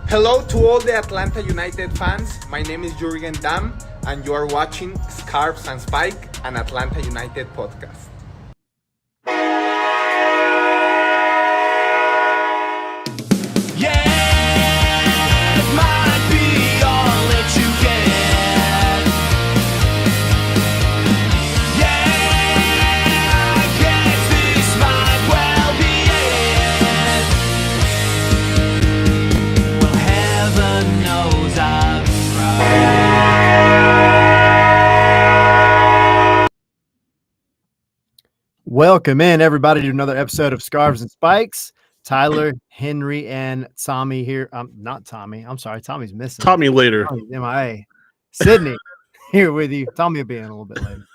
Hello to all the Atlanta United fans. My name is Jurgen Damm, and you are watching Scarves and Spike, an Atlanta United podcast. Welcome in, everybody, to another episode of Scarves and Spikes. Tyler, Henry, and Tommy here. Not Tommy. I'm sorry. Tommy's missing. Tommy later. Tommy's MIA. Sydney here with you. Tommy will be in a little bit later.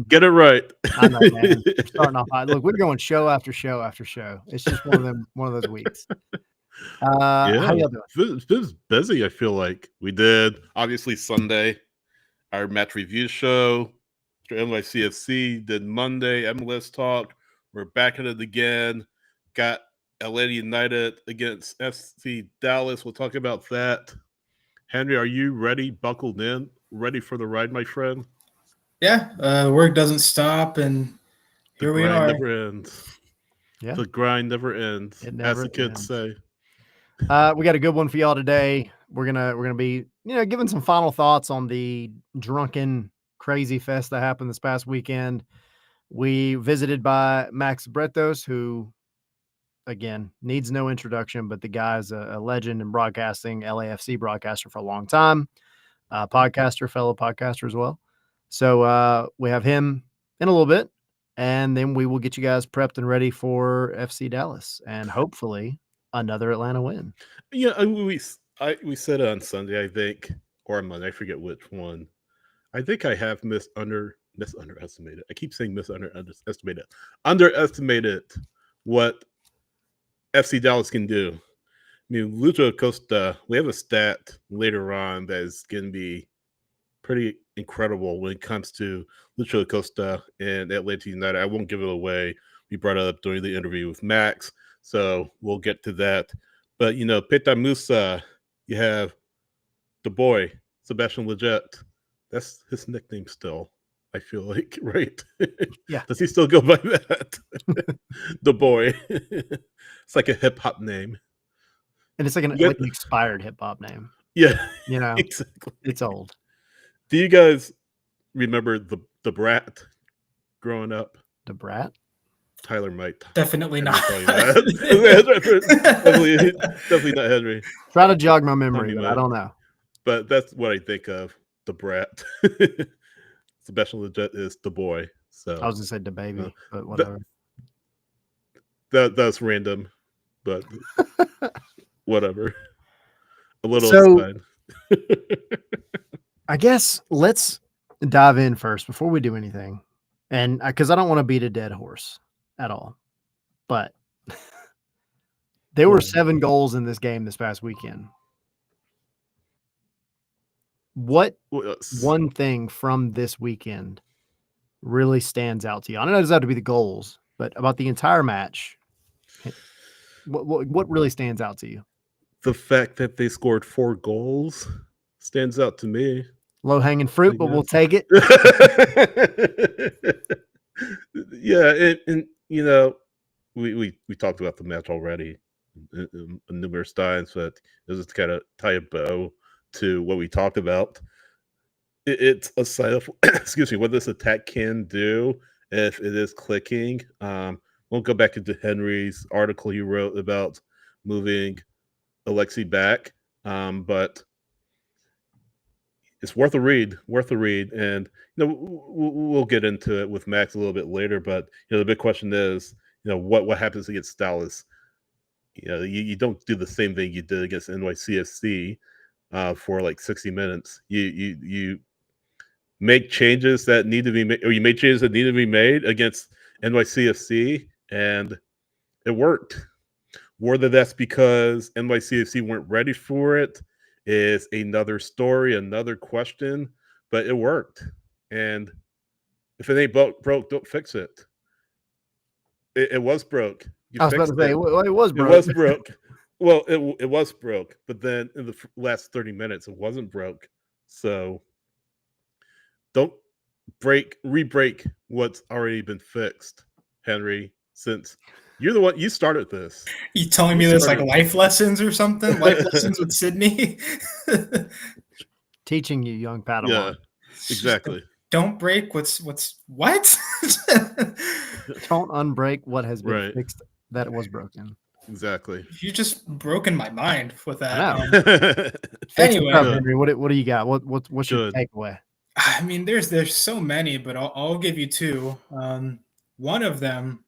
Get it right. I know, man. We're starting off high. Look, we're going show after show after show. It's just one of those weeks. How y'all doing? It was busy, I feel like. We did, obviously, Sunday, our match review show. NYCFC did Monday, MLS talk. We're back at it again. Got Atlanta United against FC Dallas. We'll talk about that. Henry, are you ready? Buckled in? Ready for the ride, my friend? Yeah, the work doesn't stop, and here we are. Never ends. Yeah. The grind never ends, as the kids say. We got a good one for y'all today. We're gonna be, giving some final thoughts on the drunken crazy fest that happened this past weekend. We visited by Max Bretos, who, again, needs no introduction, but the guy's a legend in broadcasting, LAFC broadcaster for a long time, fellow podcaster as well. So we have him in a little bit, and then we will get you guys prepped and ready for FC Dallas and hopefully another Atlanta win. Yeah, we said it on Sunday, I think, or on Monday, I forget which one. I think I have underestimated. I keep saying underestimated what FC Dallas can do. I mean, Lucho Acosta, we have a stat later on that is going to be pretty incredible when it comes to Lucho Acosta and Atlanta United. I won't give it away. We brought it up during the interview with Max, so we'll get to that. But, Peta Musa, you have the boy, Sebastian Lletget. That's his nickname still, I feel like, right? Yeah. Does he still go by that? The boy. It's like a hip-hop name. And it's like an expired hip-hop name. Yeah. Exactly. It's old. Do you guys remember the Brat growing up? The Brat? Tyler might. Definitely not. definitely not Henry. Try to jog my memory, but I don't know. But that's what I think of. The Brat. Sebastian Lletget is the boy. So I was gonna say the baby, but whatever. That's random, but whatever. A little fine. I guess let's dive in first before we do anything, and because I don't want to beat a dead horse at all, but there were 7 goals in this game this past weekend. What one thing from this weekend really stands out to you? I don't know it doesn't have to be the goals, but about the entire match, what really stands out to you? The fact that they scored 4 goals stands out to me. Low-hanging fruit, but we'll take it. Yeah, and we talked about the match already numerous times, but it was kind of tie a bow to what we talked about. It's a sign of what this attack can do if it is clicking. We'll go back into Henry's article he wrote about moving Alexi back, but it's worth a read. And we'll get into it with Max a little bit later. But the big question is, what happens against Dallas? You don't do the same thing you did against NYCFC. For like 60 minutes, you make changes that need to be made, or you make changes that need to be made against NYCFC, and it worked. Whether that's because NYCFC weren't ready for it is another story, another question, but it worked. And if it ain't broke, don't fix it. It was broke. I was about to say, it was broke. It was broke. Well, it was broke, but then in the last 30 minutes, it wasn't broke. So don't re-break what's already been fixed, Henry. Since you're the one, you started this. You telling You me this like started- life lessons or something? Life lessons with Sydney? Teaching you, young Yeah, Padawan. exactly. Don't break what's what? Don't unbreak what has been Right. fixed that was broken. Exactly. You just broken my mind with that. I know. Fix Anyway. it up, Henry. What do you got? What's your Good. takeaway? I mean, there's so many, but I'll give you two. One of them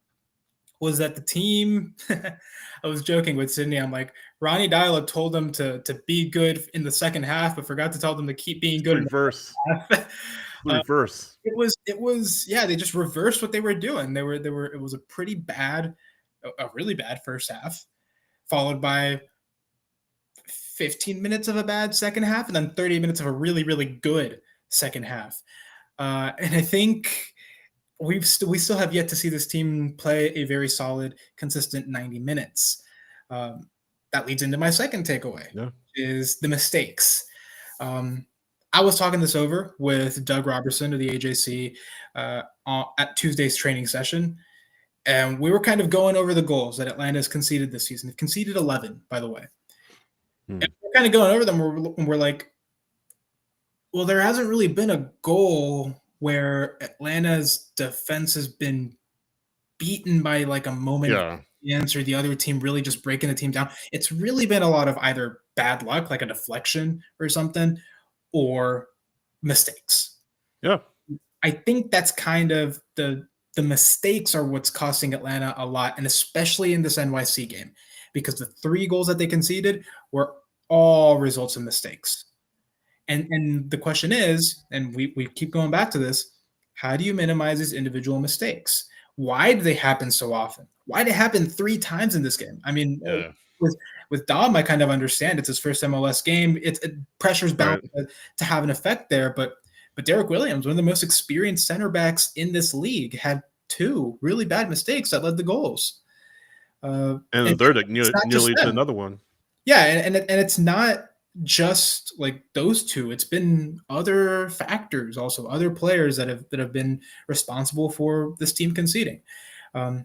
was that the team. I was joking with Sydney. I'm like, Ronnie Dyla told them to be good in the second half, but forgot to tell them to keep being good. Reverse. In the half. Reverse. It was yeah. They just reversed what they were doing. They were. It was a really bad first half, followed by 15 minutes of a bad second half, and then 30 minutes of a really, really good second half. And I think we still have yet to see this team play a very solid, consistent 90 minutes. That leads into my second takeaway, is the mistakes. I was talking this over with Doug Robertson of the AJC at Tuesday's training session, and we were kind of going over the goals that Atlanta has conceded this season. They've conceded 11, by the way. And we're kind of going over them, and we're like, well, there hasn't really been a goal where Atlanta's defense has been beaten by like a moment of chance or the other team really just breaking the team down. It's really been a lot of either bad luck, like a deflection or something, or mistakes. Yeah. I think that's kind of the mistakes are what's costing Atlanta a lot, and especially in this NYC game, because the 3 goals that they conceded were all results of mistakes. And the question is, and we keep going back to this, how do you minimize these individual mistakes? Why do they happen so often? Why did it happen 3 times in this game? I mean, with Dom, I kind of understand it's his first MLS game. Pressure's bound to have an effect there, but Derek Williams, one of the most experienced center backs in this league, had 2 really bad mistakes that led to goals. And the third nearly to another one. Yeah, and it's not just like those 2. It's been other factors, also other players that have been responsible for this team conceding.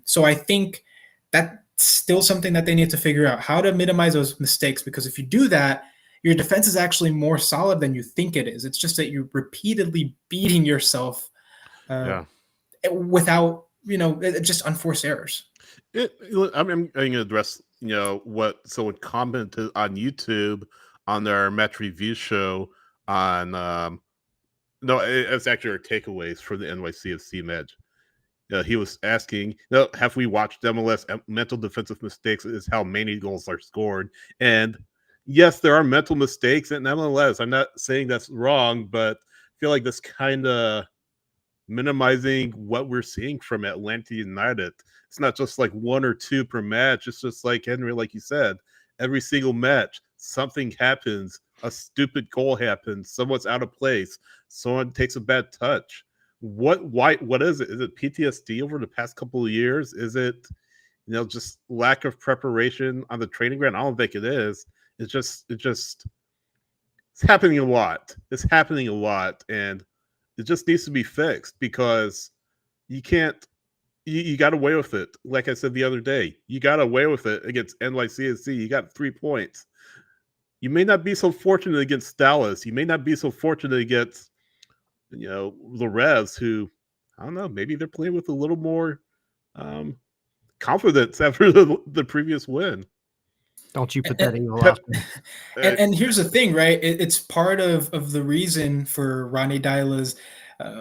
So I think that's still something that they need to figure out, how to minimize those mistakes, because if you do that, your defense is actually more solid than you think it is. It's just that you're repeatedly beating yourself without, just unforced errors. I'm going to address, what someone commented on YouTube on their match review show on, it's actually our takeaways for the NYCFC match. He was asking, have we watched MLS? Mental defensive mistakes is how many goals are scored. And yes, there are mental mistakes in MLS. I'm not saying that's wrong, but I feel like this kind of minimizing what we're seeing from Atlanta United. It's not just like 1 or 2 per match. It's just like, Henry, like you said, every single match, something happens. A stupid goal happens. Someone's out of place. Someone takes a bad touch. What is it? Is it PTSD over the past couple of years? Is it, just lack of preparation on the training ground? I don't think it is. It's happening a lot. It's happening a lot, and it just needs to be fixed, because you got away with it. Like I said the other day, you got away with it against NYCFC. You got 3 points. You may not be so fortunate against Dallas. You may not be so fortunate against, the Revs, who, I don't know, maybe they're playing with a little more confidence after the previous win. Don't you put that eagle out there. And here's the thing, right? It's part of the reason for Ronnie Dyla's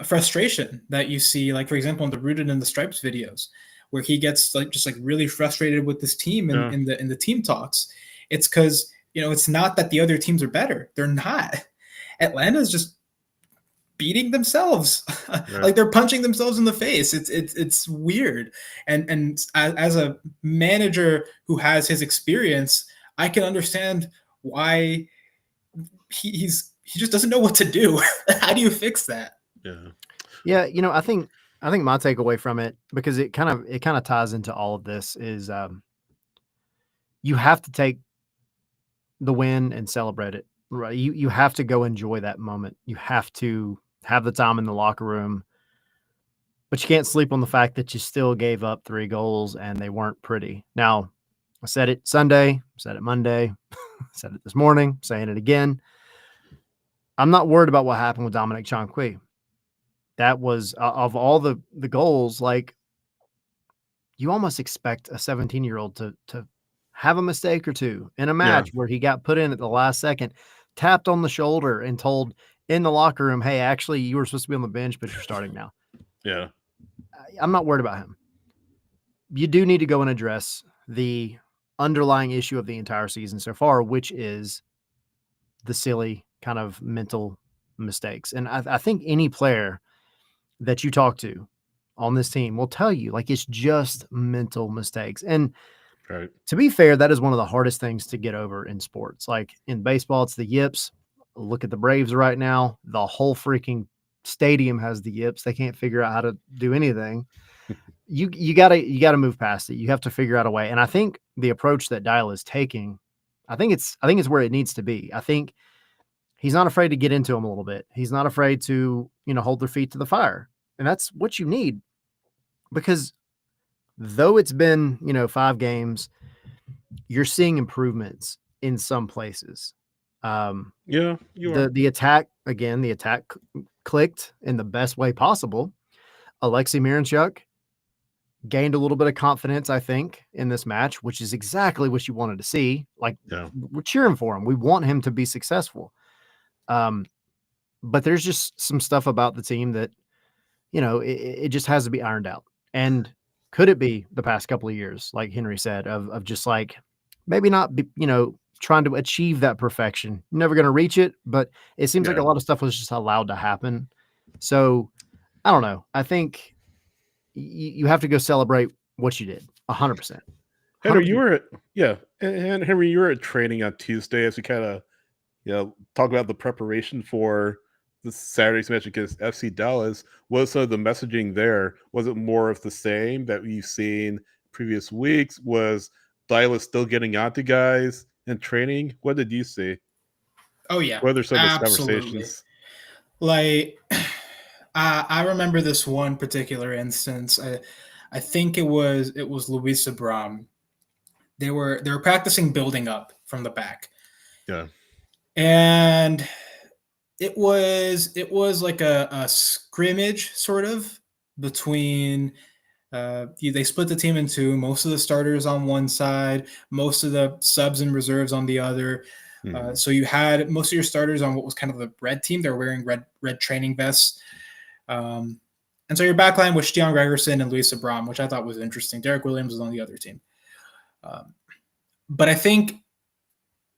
frustration that you see, like, for example, in the Rooted in the Stripes videos, where he gets just really frustrated with this team in the team talks. It's because, it's not that the other teams are better. They're not. Atlanta's just beating themselves. Like, they're punching themselves in the face. It's weird. And as a manager who has his experience, I can understand why he just doesn't know what to do. How do you fix that? Yeah, I think my takeaway from it, because it kind of ties into all of this, is you have to take the win and celebrate it. Right. You have to go enjoy that moment. You have to have the time in the locker room, but you can't sleep on the fact that you still gave up 3 goals and they weren't pretty. Now, I said it Sunday, said it Monday, said it this morning, saying it again. I'm not worried about what happened with Dominic Chankwe. That was of all the goals, like you almost expect a 17-year-old to have a mistake or two in a match where he got put in at the last second, tapped on the shoulder and told in the locker room, hey, actually, you were supposed to be on the bench, but you're starting now. Yeah. I'm not worried about him. You do need to go and address the underlying issue of the entire season so far, which is the silly kind of mental mistakes. And I think any player that you talk to on this team will tell you, like, it's just mental mistakes. And to be fair, that is one of the hardest things to get over in sports. Like in baseball, it's the yips. Look at the Braves right now. The whole freaking stadium has the yips. They can't figure out how to do anything. You gotta move past it. You have to figure out a way. And I think the approach that Dial is taking, I think it's where it needs to be. I think he's not afraid to get into them a little bit. He's not afraid to, hold their feet to the fire. And that's what you need, because though it's been, 5 games, you're seeing improvements in some places. You are. The attack clicked in the best way possible. Alexei Miranchuk gained a little bit of confidence, I think, in this match, which is exactly what you wanted to see. Like, we're cheering for him. We want him to be successful. But there's just some stuff about the team that, it just has to be ironed out. And could it be the past couple of years, like Henry said, of just like maybe not be, trying to achieve that perfection? You're never going to reach it, but it seems like a lot of stuff was just allowed to happen. So I don't know. I think you have to go celebrate what you did 100%. Henry, you were and Henry, you were at training on Tuesday as we kind of talk about the preparation for the Saturday's match against FC Dallas. What was some of the messaging there? Was it more of the same that we've seen previous weeks? Was Dallas still getting onto guys in training? What did you see? Oh yeah, What are some of those absolutely. conversations? Like, I remember this one particular instance. I think it was Luis Abram. They were practicing building up from the back. Yeah. And it was like a scrimmage sort of between they split the team in two, most of the starters on one side, most of the subs and reserves on the other. So you had most of your starters on what was kind of the red team. They're wearing red training vests. And so your backline was Stian Gregerson and Luis Abram, which I thought was interesting. Derek Williams was on the other team. But I think,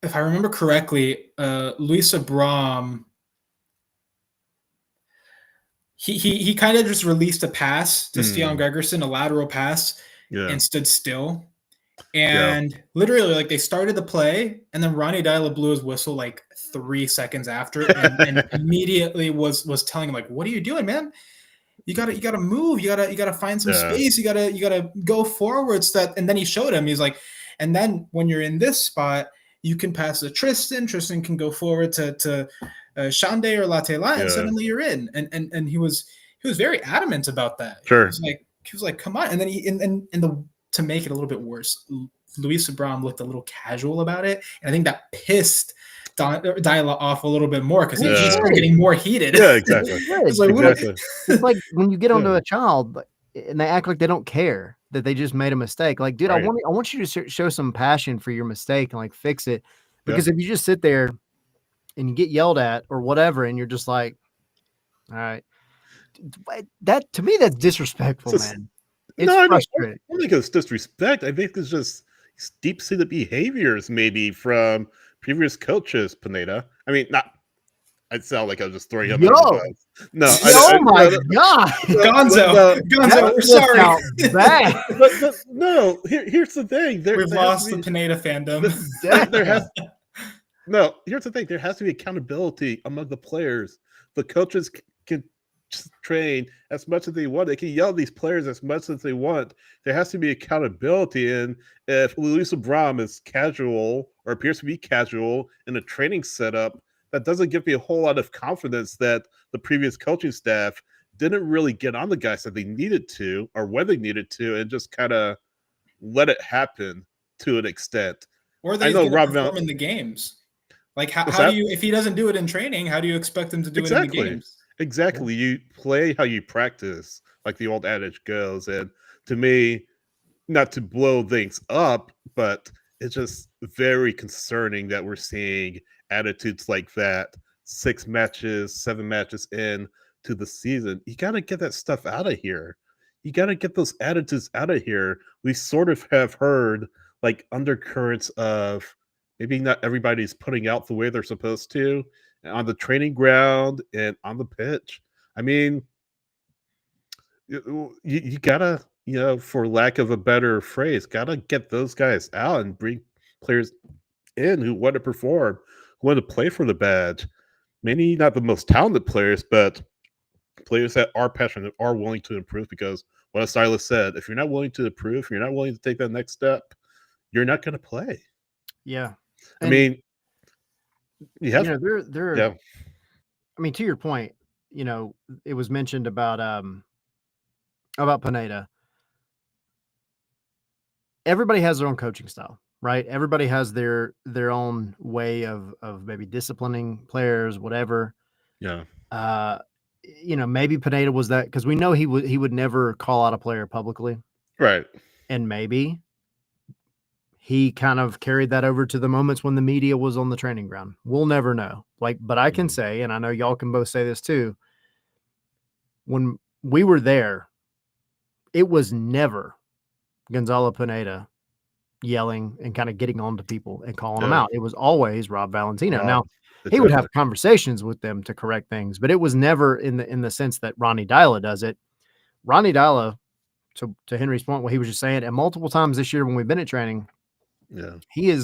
if I remember correctly, Luis Abram, he kind of just released a pass to Stian Gregerson, a lateral pass, and stood still. And literally, like, they started the play, and then Ronnie Dyla blew his whistle like 3 seconds after, and immediately was telling him, like, "What are you doing, man? You gotta move. You gotta find some space. You gotta go forwards." And then he showed him. He's like, and then when you're in this spot, you can pass to Tristan. Tristan can go forward to Shande or Latela, and suddenly you're in. And he was very adamant about that. Sure. He was like, come on. And then to make it a little bit worse, Luis Abram looked a little casual about it, and I think that pissed Dyla off a little bit more because he started getting more heated. Yeah, exactly. It's like when you get onto a child and they act like they don't care that they just made a mistake. Like, dude, I want you to show some passion for your mistake and like fix it. Because if you just sit there and you get yelled at or whatever, and you're just like, all right, that to me, that's disrespectful, man. It's frustrating. I don't think it's disrespect. I think it's just deep-seated behaviors maybe from previous coaches, Pineda. I mean, I sound like I was just throwing up. No. Oh my God. Gonzo, we're sorry. But no, here's the thing. We've lost the Pineda fandom. Here's the thing. There has to be accountability among the players. The coaches can just train as much as they want. They can yell at these players as much as they want. There has to be accountability. And if Luis Abram is casual or appears to be casual in a training setup, that doesn't give me a whole lot of confidence that the previous coaching staff didn't really get on the guys that they needed to or when they needed to and just kind of let it happen to an extent. Or that he's going to perform in the games. Like, how do you, if he doesn't do it in training, how do you expect him to do it in the games? Exactly. You play how you practice, like the old adage goes. And to me, not to blow things up, but it's just very concerning that we're seeing attitudes like that 6 matches, 7 matches in to the season. You got to get that stuff out of here. You got to get those attitudes out of here. We sort of have heard like undercurrents of maybe not everybody's putting out the way they're supposed to on the training ground and on the pitch. I mean, you gotta, for lack of a better phrase, gotta get those guys out and bring players in who want to perform, who want to play for the badge. Maybe not the most talented players, but players that are passionate, are willing to improve. Because what Silas said, if you're not willing to improve, if you're not willing to take that next step, you're not going to play. Yeah. I mean, yeah. I mean, to your point, it was mentioned about Pineda. Everybody has their own coaching style, right? Everybody has their own way of maybe disciplining players, whatever. Yeah. Maybe Pineda was that, because we know he would never call out a player publicly. Right. And maybe he kind of carried that over to the moments when the media was on the training ground. We'll never know. But I can say, and I know y'all can both say this too, when we were there, it was never Gonzalo Pineda yelling and kind of getting on to people and calling them out. It was always Rob Valentino. Now, he would have conversations with them to correct things, but it was never in the sense that Ronnie Dyla does it. Ronnie Dyla, to Henry's point, what he was just saying, and multiple times this year when we've been at training, he'll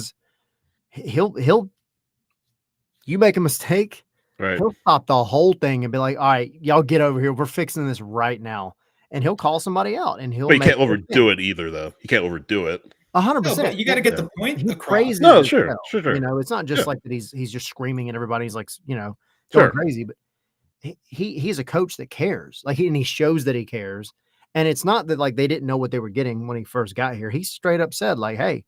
you make a mistake, right? He'll stop the whole thing and be like, all right, y'all get over here. We're fixing this right now. And he'll call somebody out, and But you can't overdo it either, though. You can't overdo it. 100%. You got to get the point. He's crazy. No, sure. It's not just like that. He's just screaming at everybody. He's like, going crazy. But he's a coach that cares. And he shows that he cares. And it's not that like they didn't know what they were getting when he first got here. He straight up said like, "Hey,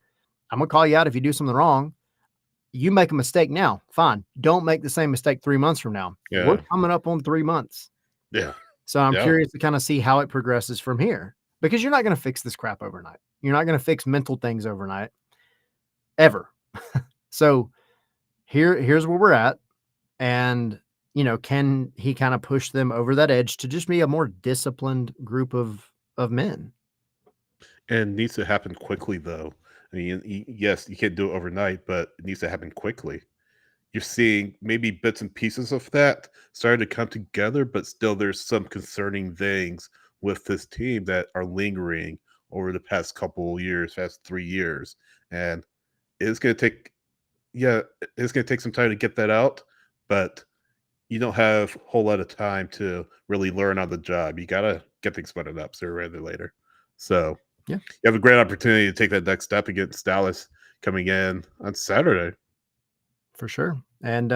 I'm gonna call you out if you do something wrong. You make a mistake now, fine. Don't make the same mistake 3 months from now. Yeah. We're coming up on 3 months." Yeah. So I'm curious to kind of see how it progresses from here, because you're not going to fix this crap overnight. You're not going to fix mental things overnight, ever. So here's where we're at. And, can he kind of push them over that edge to just be a more disciplined group of men? And it needs to happen quickly, though. I mean, yes, you can't do it overnight, but it needs to happen quickly. You're seeing maybe bits and pieces of that starting to come together, but still there's some concerning things with this team that are lingering over the past couple of years, past 3 years. And it's going to take some time to get that out, but you don't have a whole lot of time to really learn on the job. You got to get things buttoned up sooner rather than later. So you have a great opportunity to take that next step against Dallas coming in on Saturday. For sure. And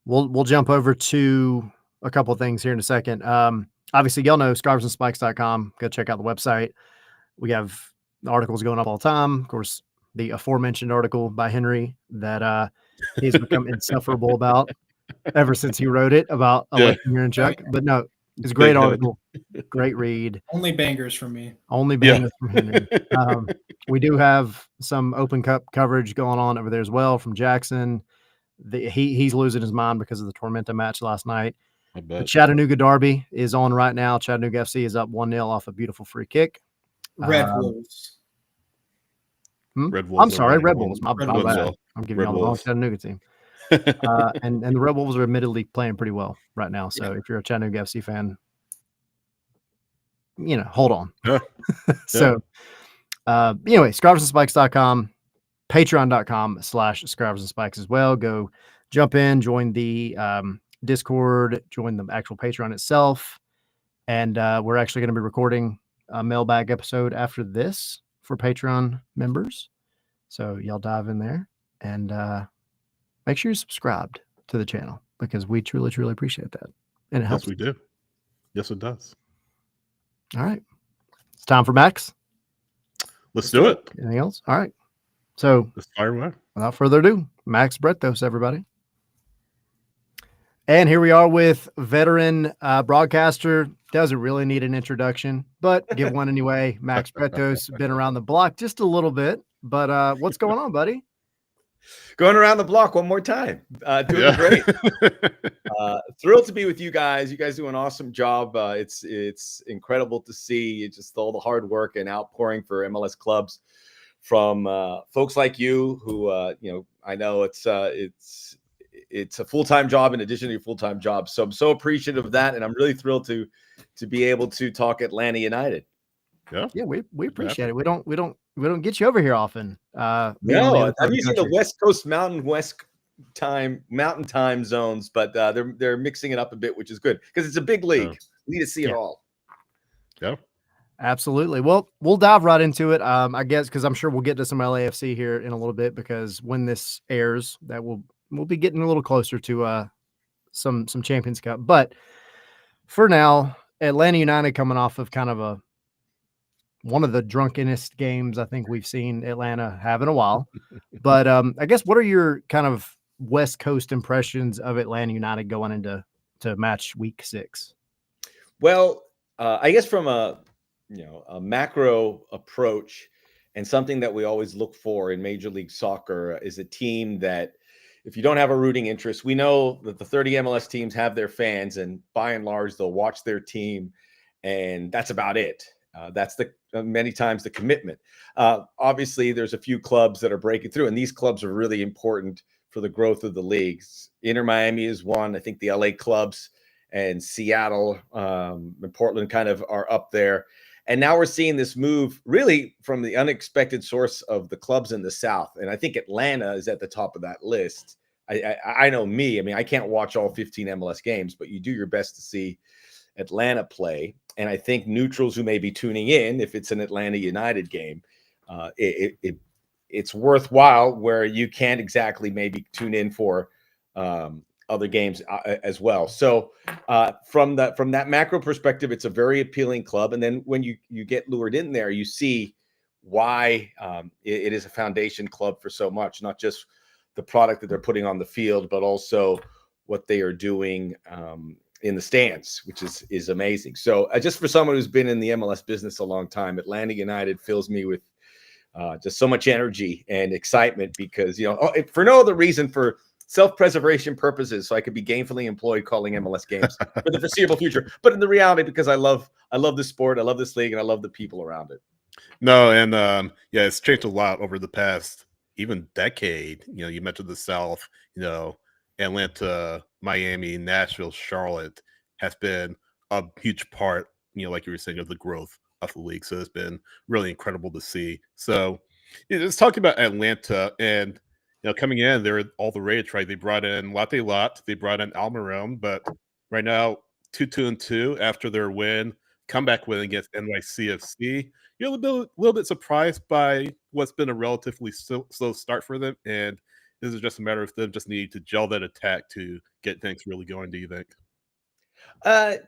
we'll jump over to a couple of things here in a second. Obviously, y'all know scarvesandspikes.com. Go check out the website. We have articles going up all the time. Of course, the aforementioned article by Henry that he's become insufferable about ever since he wrote it about election year and Chuck. But no, it's a great article. Great read. Only bangers from me. Only bangers from Henry. We do have some Open Cup coverage going on over there as well from Jackson. He's losing his mind because of the Tormenta match last night. The Chattanooga Derby is on right now. Chattanooga FC is up 1-0 off a beautiful free kick. Red Wolves. Red Wolves. I'm sorry, Red Wolves. My bad. I'm giving y'all the wrong Chattanooga team. And the Red Wolves are admittedly playing pretty well right now. So if you're a Chattanooga FC fan, hold on. So anyway, scarvesandspikes.com, patreon.com/scarvesandspikes as well. Go jump in, join the Discord, join the actual Patreon itself. And we're actually going to be recording a mailbag episode after this for Patreon members. So y'all dive in there and make sure you're subscribed to the channel because we truly, truly appreciate that. And it helps. Yes, we do. Yes, it does. All right. It's time for Max. Let's do it. Anything else? All right. So Let's fire away. without further ado, Max Bretos, everybody. And here we are with veteran broadcaster. Doesn't really need an introduction, but give one anyway. Max Bretos, been around the block just a little bit, but what's going on, buddy? Going around the block one more time. Doing great. Thrilled to be with you guys. You guys do an awesome job. It's incredible to see just all the hard work and outpouring for MLS clubs from folks like you who I know it's a full-time job in addition to your full-time job. So I'm so appreciative of that, and I'm really thrilled to be able to talk Atlanta United. Yeah, we appreciate it. We don't get you over here often. No, I'm using the West Coast Mountain time zones, but they're mixing it up a bit, which is good because it's a big league. Yeah. We need to see it all. Yeah. Absolutely. Well, we'll dive right into it. I guess because I'm sure we'll get to some LAFC here in a little bit because when this airs, that we'll be getting a little closer to some Champions Cup. But for now, Atlanta United coming off of kind of one of the drunkenest games I think we've seen Atlanta have in a while. But I guess what are your kind of West Coast impressions of Atlanta United going into match week 6? Well, I guess from a macro approach and something that we always look for in Major League Soccer is a team that if you don't have a rooting interest, we know that the 30 MLS teams have their fans, and by and large, they'll watch their team, and that's about it. That's many times the commitment. Obviously, there's a few clubs that are breaking through, and these clubs are really important for the growth of the leagues. Inter Miami is one. I think the LA clubs and Seattle and Portland kind of are up there. And now we're seeing this move really from the unexpected source of the clubs in the South. And I think Atlanta is at the top of that list. I know me. I mean, I can't watch all 15 MLS games, but you do your best to see Atlanta play. And I think neutrals who may be tuning in, if it's an Atlanta United game, it's worthwhile where you can't exactly maybe tune in for other games as well. So from that macro perspective, it's a very appealing club. And then when you get lured in there, you see why it is a foundation club for so much, not just the product that they're putting on the field, but also what they are doing in the stands, which is amazing. So just for someone who's been in the MLS business a long time, Atlanta United fills me with just so much energy and excitement because, for no other reason, for self-preservation purposes, so I could be gainfully employed calling MLS games for the foreseeable future. But in the reality, because I love this sport, I love this league, and I love the people around it. No, and it's changed a lot over the past even decade. You mentioned the South, Atlanta, Miami, Nashville, Charlotte has been a huge part, like you were saying, of the growth of the league. So it's been really incredible to see. So let's talk about Atlanta and coming in, they're all the rage, right? They brought in Latte Lot, they brought in Almiron, but right now 2-2-2 after their comeback win against NYCFC. You're a little bit surprised by what's been a relatively slow start for them, and this is just a matter of them just needing to gel that attack to get things really going. Do you think? A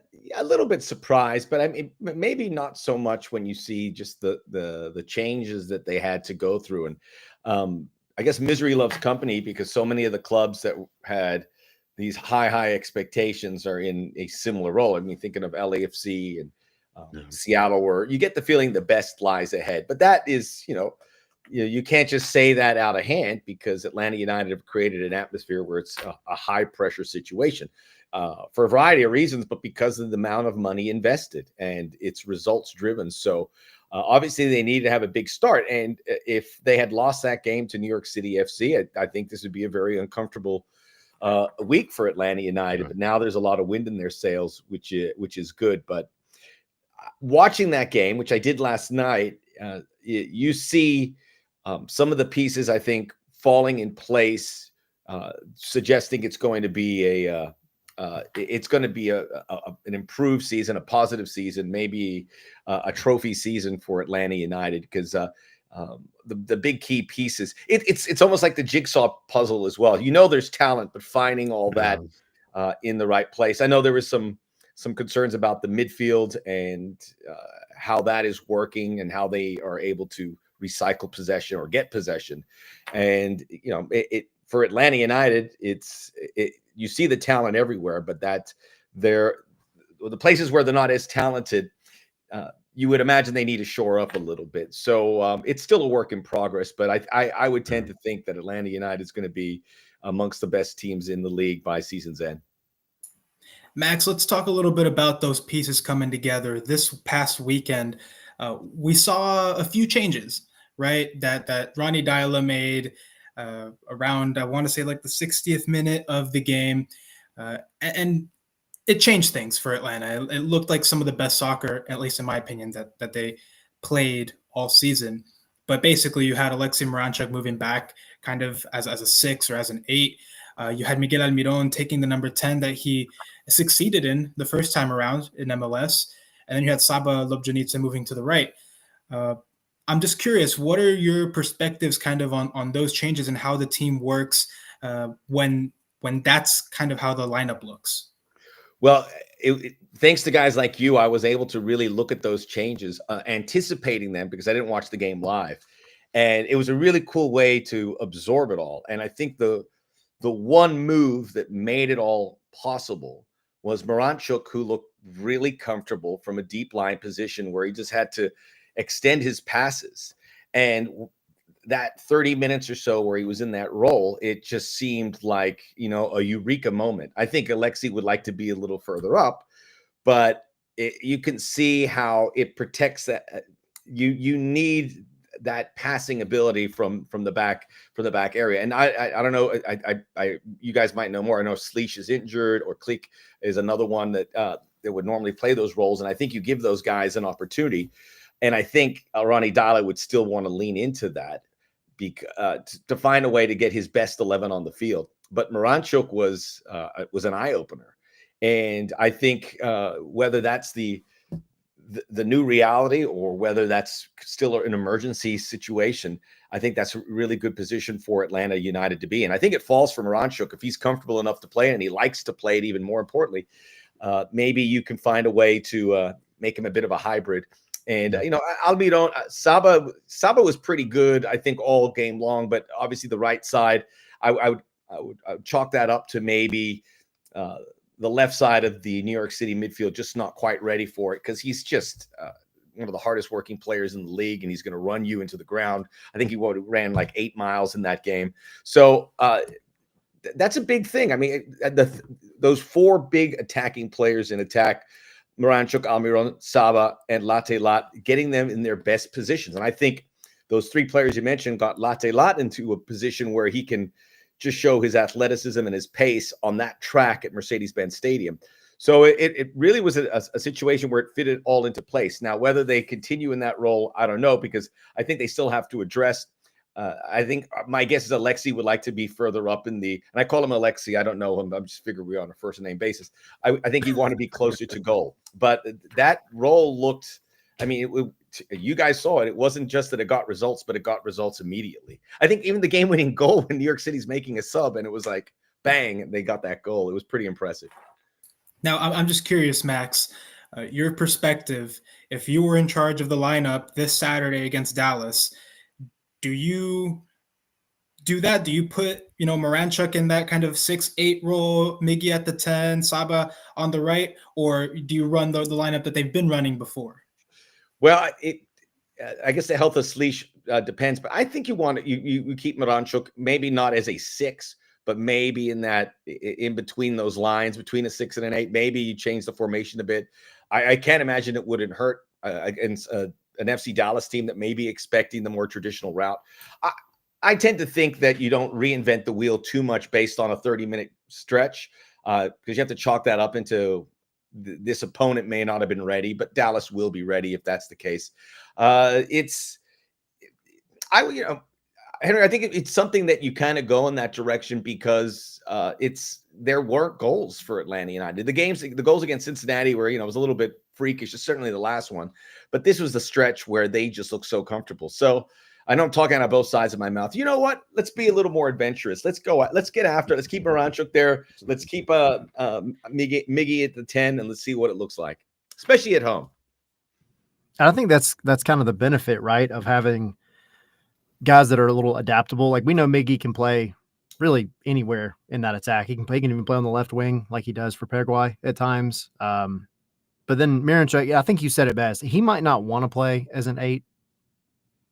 little bit surprised, but I mean, maybe not so much when you see just the changes that they had to go through. And I guess misery loves company because so many of the clubs that had these high expectations are in a similar role. I mean, thinking of LAFC and Seattle, where you get the feeling the best lies ahead. But that is, you can't just say that out of hand because Atlanta United have created an atmosphere where it's a high pressure situation for a variety of reasons, but because of the amount of money invested and it's results driven. So obviously they needed to have a big start. And if they had lost that game to New York City FC, I think this would be a very uncomfortable week for Atlanta United. Right. But now there's a lot of wind in their sails, which is good. But watching that game, which I did last night, you see some of the pieces, I think, falling in place, suggesting it's going to be a it's going to be an improved season, a positive season, maybe a trophy season for Atlanta United, because the big key pieces, it's almost like the jigsaw puzzle as well. There's talent, but finding all that in the right place. I know there was some concerns about the midfield and how that is working and how they are able to recycle possession or get possession. And for Atlanta United, you see the talent everywhere, but the places where they're not as talented, you would imagine they need to shore up a little bit. So it's still a work in progress, but I would tend to think that Atlanta United is going to be amongst the best teams in the league by season's end. Max, let's talk a little bit about those pieces coming together. This past weekend, we saw a few changes, right? That Ronnie Deila made around, I want to say, like the 60th minute of the game. And it changed things for Atlanta. It looked like some of the best soccer, at least in my opinion, that they played all season. But basically, you had Alexei Moranchuk moving back kind of as a 6 or as an 8. You had Miguel Almiron taking the number 10 that he succeeded in the first time around in MLS. And then you had Saba Lobjanitsa moving to the right. I'm just curious, what are your perspectives kind of on those changes and how the team works when that's kind of how the lineup looks? Well, thanks to guys like you, I was able to really look at those changes, anticipating them because I didn't watch the game live. And it was a really cool way to absorb it all. And I think the one move that made it all possible was Moranchuk, who looked really comfortable from a deep line position where he just had to extend his passes. And that 30 minutes or so where he was in that role, it just seemed like, a eureka moment. I think Alexei would like to be a little further up, but you can see how it protects that. You need that passing ability from the back area. And I don't know, you guys might know more. I know Sleesh is injured, or Klik is another one that would normally play those roles. And I think you give those guys an opportunity. And I think Ronnie Deila would still want to lean into that to find a way to get his best 11 on the field. But Moranchuk was an eye opener. And I think whether that's the new reality or whether that's still an emergency situation, I think that's a really good position for Atlanta United to be. And I think it falls for Moranchuk if he's comfortable enough to play and he likes to play it. Even more importantly, maybe you can find a way to make him a bit of a hybrid. And Almiron, Saba was pretty good, I think, all game long. But obviously, the right side, I would chalk that up to maybe the left side of the New York City midfield just not quite ready for it, because he's just one of the hardest working players in the league, and he's going to run you into the ground. I think he ran like 8 miles in that game. So that's a big thing. I mean, those 4 big attacking players in attack, Moranchuk, Almiron, Saba, and Latte Lat, getting them in their best positions. And I think those 3 players you mentioned got Latte Lat into a position where he can just show his athleticism and his pace on that track at Mercedes-Benz Stadium. So it really was a situation where it fitted all into place. Now, whether they continue in that role, I don't know, because I think they still have to address. I think my guess is Alexei would like to be further up in and I call him Alexei. I don't know him. I'm just figuring we're on a first name basis. I think he'd want to be closer to goal. But that role looked, you guys saw it. It wasn't just that it got results, but it got results immediately. I think even the game-winning goal when New York City's making a sub, and it was like, bang, they got that goal. It was pretty impressive. Now, I'm just curious, Max, your perspective, if you were in charge of the lineup this Saturday against Dallas, do you do that? Do you put, Moranchuk in that kind of 6-8 role, Miggy at the 10, Saba on the right, or do you run the lineup that they've been running before? Well, I guess the health of Sleesh depends, but I think you keep Moranchuk maybe not as a 6, but maybe in between those lines, between a 6 and an 8. Maybe you change the formation a bit. I can't imagine it wouldn't hurt against an FC Dallas team that may be expecting the more traditional route. I tend to think that you don't reinvent the wheel too much based on a 30-minute stretch, because you have to chalk that up into this opponent may not have been ready, but Dallas will be ready if that's the case. I Henry, I think it's something that you kind of go in that direction because there weren't goals for Atlanta United. The goals against Cincinnati were, it was a little bit freakish, certainly the last one, but this was the stretch where they just looked so comfortable. So I know I'm talking out of both sides of my mouth. You know what? Let's be a little more adventurous. Let's go. Let's get after it. Let's keep Aranchuk there. Let's keep Miggy at the 10, and let's see what it looks like, especially at home. And I think that's kind of the benefit, right, of having guys that are a little adaptable. Like we know Miggy can play really anywhere in that attack. He can even play on the left wing like he does for Paraguay at times. But then Miranchuk, I think you said it best. He might not want to play as an 8,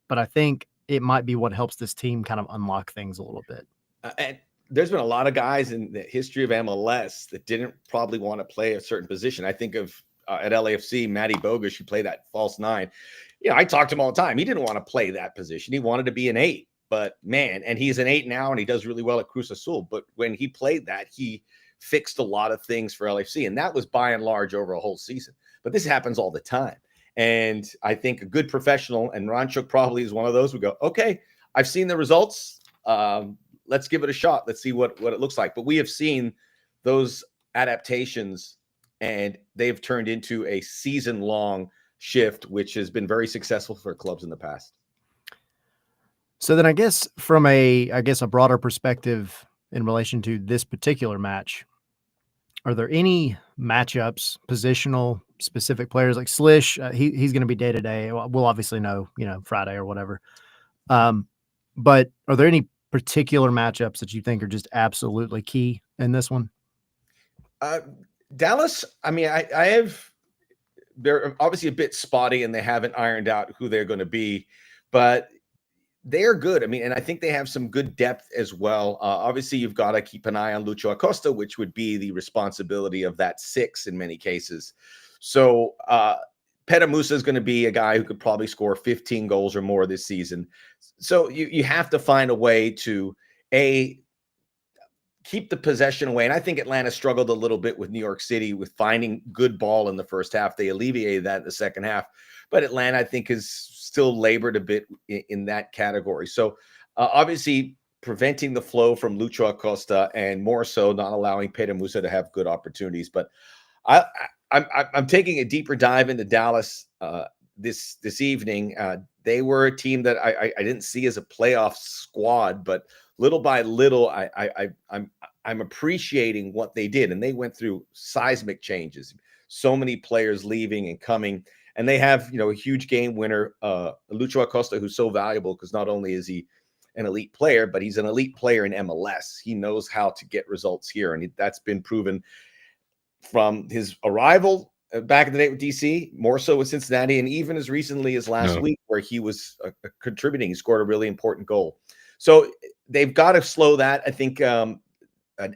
but I think it might be what helps this team kind of unlock things a little bit. And there's been a lot of guys in the history of MLS that didn't probably want to play a certain position. I think of at LAFC, Matty Bogusz, who played that false 9. I talked to him all the time. He didn't want to play that position. He wanted to be an 8. But man, and he's an 8 now, and he does really well at Cruz Azul. But when he played that, he fixed a lot of things for LAFC, and that was by and large over a whole season. But this happens all the time. And I think a good professional, and Ranchuk probably is one of those, would go, okay, I've seen the results. Let's give it a shot. Let's see what it looks like. But we have seen those adaptations, and they've turned into a season-long shift, which has been very successful for clubs in the past. So then I guess from a broader perspective in relation to this particular match, are there any matchups, positional, specific players like Slish? He's going to be day-to-day. We'll obviously know, Friday or whatever. But are there any particular matchups that you think are just absolutely key in this one? Dallas, I mean, they're obviously a bit spotty and they haven't ironed out who they're going to be, but they're good. I mean, and I think they have some good depth as well. Obviously, you've got to keep an eye on Lucho Acosta, which would be the responsibility of that 6 in many cases. So Petamusa is going to be a guy who could probably score 15 goals or more this season. So you have to find a way to, keep the possession away. And I think Atlanta struggled a little bit with New York City with finding good ball in the first half. They alleviated that in the second half. But Atlanta, I think, has still labored a bit in that category. So obviously preventing the flow from Lucho Acosta, and more so not allowing Petamusa to have good opportunities. But I'm taking a deeper dive into Dallas this evening. They were a team that I didn't see as a playoff squad, but little by little, I'm appreciating what they did, and they went through seismic changes. So many players leaving and coming, and they have a huge game winner, Lucho Acosta, who's so valuable because not only is he an elite player, but he's an elite player in MLS. He knows how to get results here, and that's been proven from his arrival back in the day with DC, more so with Cincinnati, and even as recently as last week, where he was contributing. He scored a really important goal. So they've got to slow that. I think an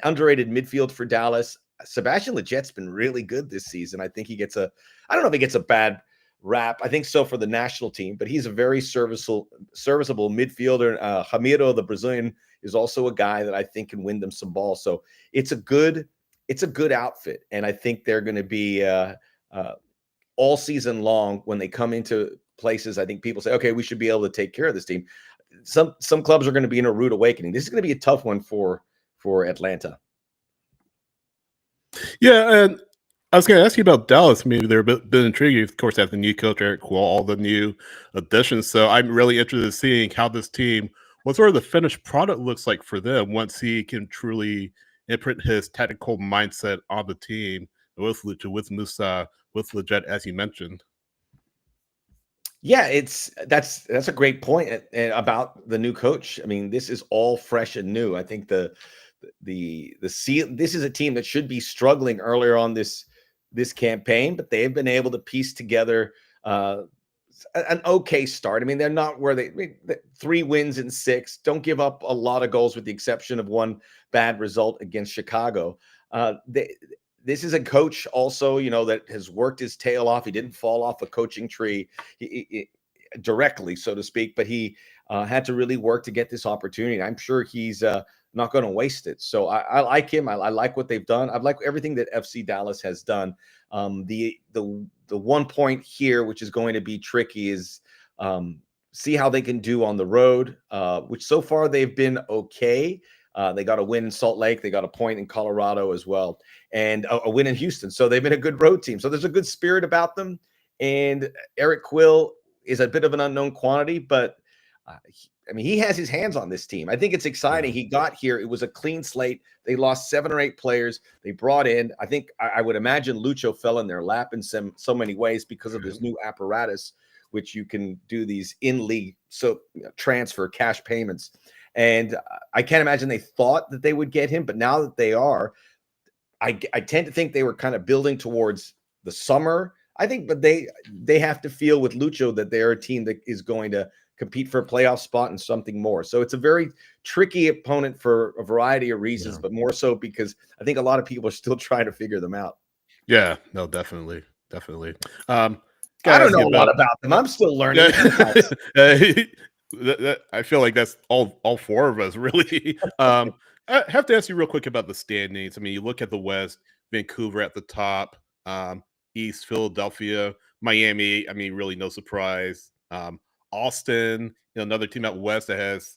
underrated midfield for Dallas. Sebastian Leget's been really good this season. I think he gets I don't know if he gets a bad rap. I think so for the national team, but he's a very serviceable midfielder. Ramiro, the Brazilian, is also a guy that I think can win them some ball. So it's a good outfit. And I think they're going to be all season long when they come into places. I think people say, okay, we should be able to take care of this team. Some clubs are going to be in a rude awakening. This is going to be a tough one for Atlanta. Yeah, and I was going to ask you about Dallas. Maybe they're a bit intriguing. Of course, they have the new coach, Eric Quall, all the new additions. So I'm really interested in seeing how this team, what sort of the finished product looks like for them once he can truly imprint his tactical mindset on the team with Lucha, with Musa, with Leggett, as you mentioned. Yeah, that's a great point about the new coach. I mean, this is all fresh and new. I think this is a team that should be struggling earlier on this campaign, but they've been able to piece together an okay start. I mean, they're not where 3 wins in 6. Don't give up a lot of goals with the exception of one bad result against Chicago. This is a coach also, that has worked his tail off. He didn't fall off a coaching tree directly, so to speak, but he had to really work to get this opportunity. I'm sure he's not going to waste it. So I like him. I like what they've done. I like everything that FC Dallas has done. The one point here, which is going to be tricky, is see how they can do on the road, which so far they've been okay. They got a win in Salt Lake. They got a point in Colorado as well, and a win in Houston. So they've been a good road team. So there's a good spirit about them. And Eric Quill is a bit of an unknown quantity, but he has his hands on this team. I think it's exciting. He got here. It was a clean slate. They lost 7 or 8 players. They brought in, I think, I would imagine Lucho fell in their lap in so many ways because of his new apparatus, which you can do these in-league transfer cash payments. And I can't imagine they thought that they would get him, but now that they are, I tend to think they were kind of building towards the summer. I think, but they have to feel with Lucho that they're a team that is going to compete for a playoff spot and something more. So it's a very tricky opponent for a variety of reasons, but more so because I think a lot of people are still trying to figure them out. Yeah, no, definitely. I don't know a lot about them. I'm still learning. I feel like that's all 4 of us, really. I have to ask you real quick about the standings. I mean, you look at the West, Vancouver at the top, East, Philadelphia, Miami. I mean, really no surprise. Austin, another team out West that has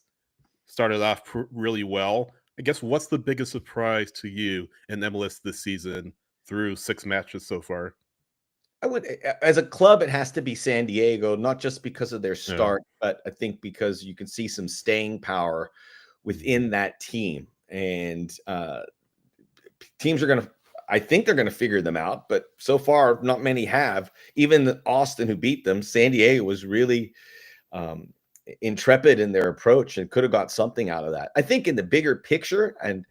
started off really well. I guess what's the biggest surprise to you in MLS this season through 6 matches so far? I would, as a club, it has to be San Diego, not just because of their start, but I think because you can see some staying power within that team. And teams are I think they're going to figure them out, but so far, not many have. Even Austin, who beat them, San Diego was really intrepid in their approach and could have got something out of that. I think in the bigger picture, and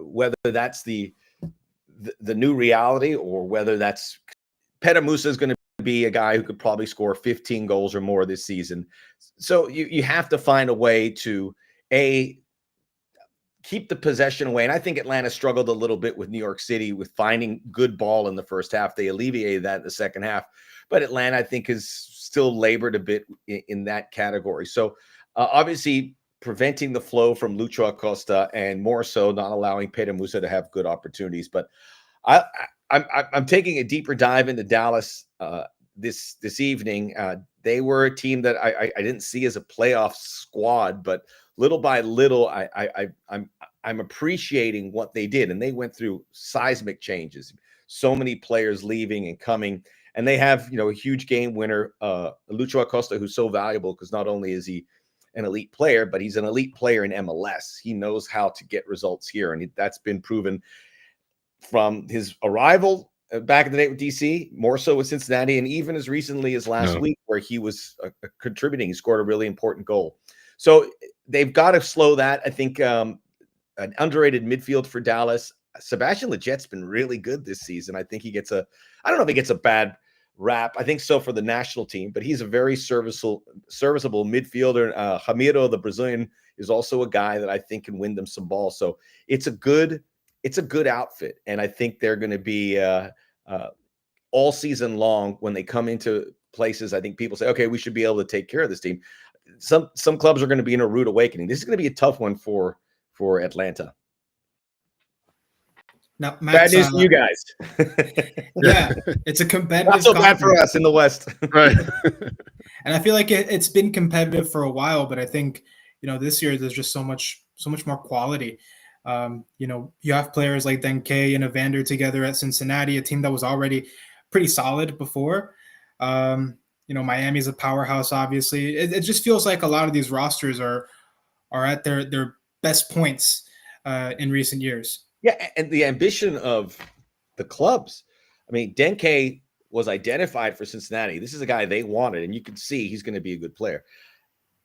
whether that's the new reality or whether that's Petamusa is going to be a guy who could probably score 15 goals or more this season. So you have to find a way to keep the possession away. And I think Atlanta struggled a little bit with New York City with finding good ball in the first half. They alleviated that in the second half, but Atlanta, I think, has still labored a bit in that category. So obviously preventing the flow from Lucho Acosta and more so not allowing Petamusa to have good opportunities. But I'm taking a deeper dive into Dallas this evening. They were a team that I didn't see as a playoff squad, but little by little, I'm appreciating what they did, and they went through seismic changes. So many players leaving and coming, and they have a huge game winner, Lucho Acosta, who's so valuable because not only is he an elite player, but he's an elite player in MLS. He knows how to get results here, and that's been proven from his arrival back in the day with DC, more so with Cincinnati, and even as recently as last week, where he was contributing. He scored a really important goal. So they've got to slow that. I think an underrated midfield for Dallas. Sebastian Leget's been really good this season. I think he gets I don't know if he gets a bad rap. I think so for the national team, but he's a very serviceable midfielder. Ramiro, the Brazilian, is also a guy that I think can win them some balls. So it's a good outfit, and I think they're going to be all season long when they come into places. I think people say, okay, we should be able to take care of this team. Some clubs are going to be in a rude awakening. This is going to be a tough one for Atlanta. Now, Max, bad news to you guys. Yeah, it's a competitive. Not so bad for us in the West, right? And I feel like it's been competitive for a while, but I think this year there's just so much more quality. You have players like Denke and Evander together at Cincinnati, a team that was already pretty solid before. Miami's a powerhouse, obviously. It just feels like a lot of these rosters are at their best points in recent years. Yeah, and the ambition of the clubs. I mean, Denke was identified for Cincinnati. This is a guy they wanted, and you can see he's going to be a good player.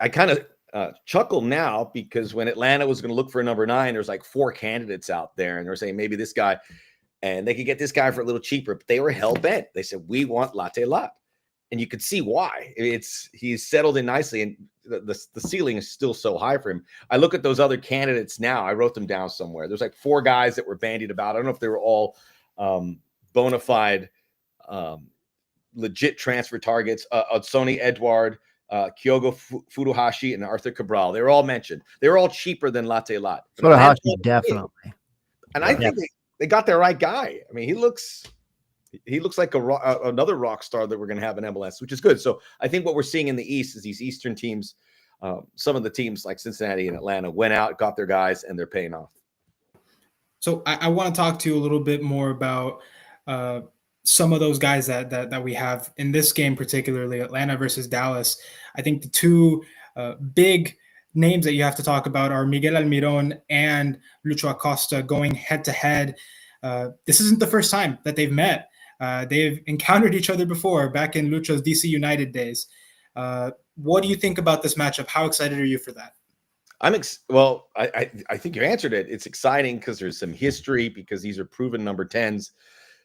I kind of chuckle now because when Atlanta was going to look for a number 9, there's like 4 candidates out there, and they're saying maybe this guy, and they could get this guy for a little cheaper, but they were hell bent. They said, we want Latte Lat. And you could see why. He's settled in nicely, and the ceiling is still so high for him. I look at those other candidates now. I wrote them down somewhere. There's like 4 guys that were bandied about. I don't know if they were all bona fide, legit transfer targets. Odsoni Edward, Kyogo Furuhashi, and Arthur Cabral. They were all mentioned. They were all cheaper than Latte Lat. Furuhashi, definitely. And I think they got the right guy. I mean, he looks He looks like another rock star that we're going to have in MLS, which is good. So I think what we're seeing in the East is these Eastern teams, some of the teams like Cincinnati and Atlanta went out, got their guys, and they're paying off. So I want to talk to you a little bit more about some of those guys that we have in this game, particularly Atlanta versus Dallas. I think the two big names that you have to talk about are Miguel Almiron and Lucho Acosta going head to head. This isn't the first time that they've met. They've encountered each other before back in Lucho's DC United days. What do you think about this matchup? How excited are you for that? I think you answered it. It's exciting because there's some history, because these are proven number 10s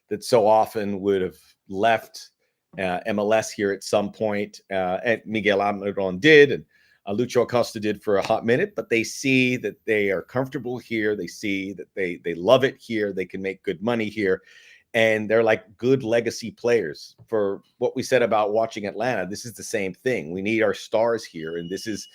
that so often would have left MLS here at some point. And Miguel Almiron did, and Lucho Acosta did for a hot minute, but they see that they are comfortable here. They see that they love it here. They can make good money here. And they're like good legacy players. For what we said about watching Atlanta, this is the same thing. We need our stars here. And this is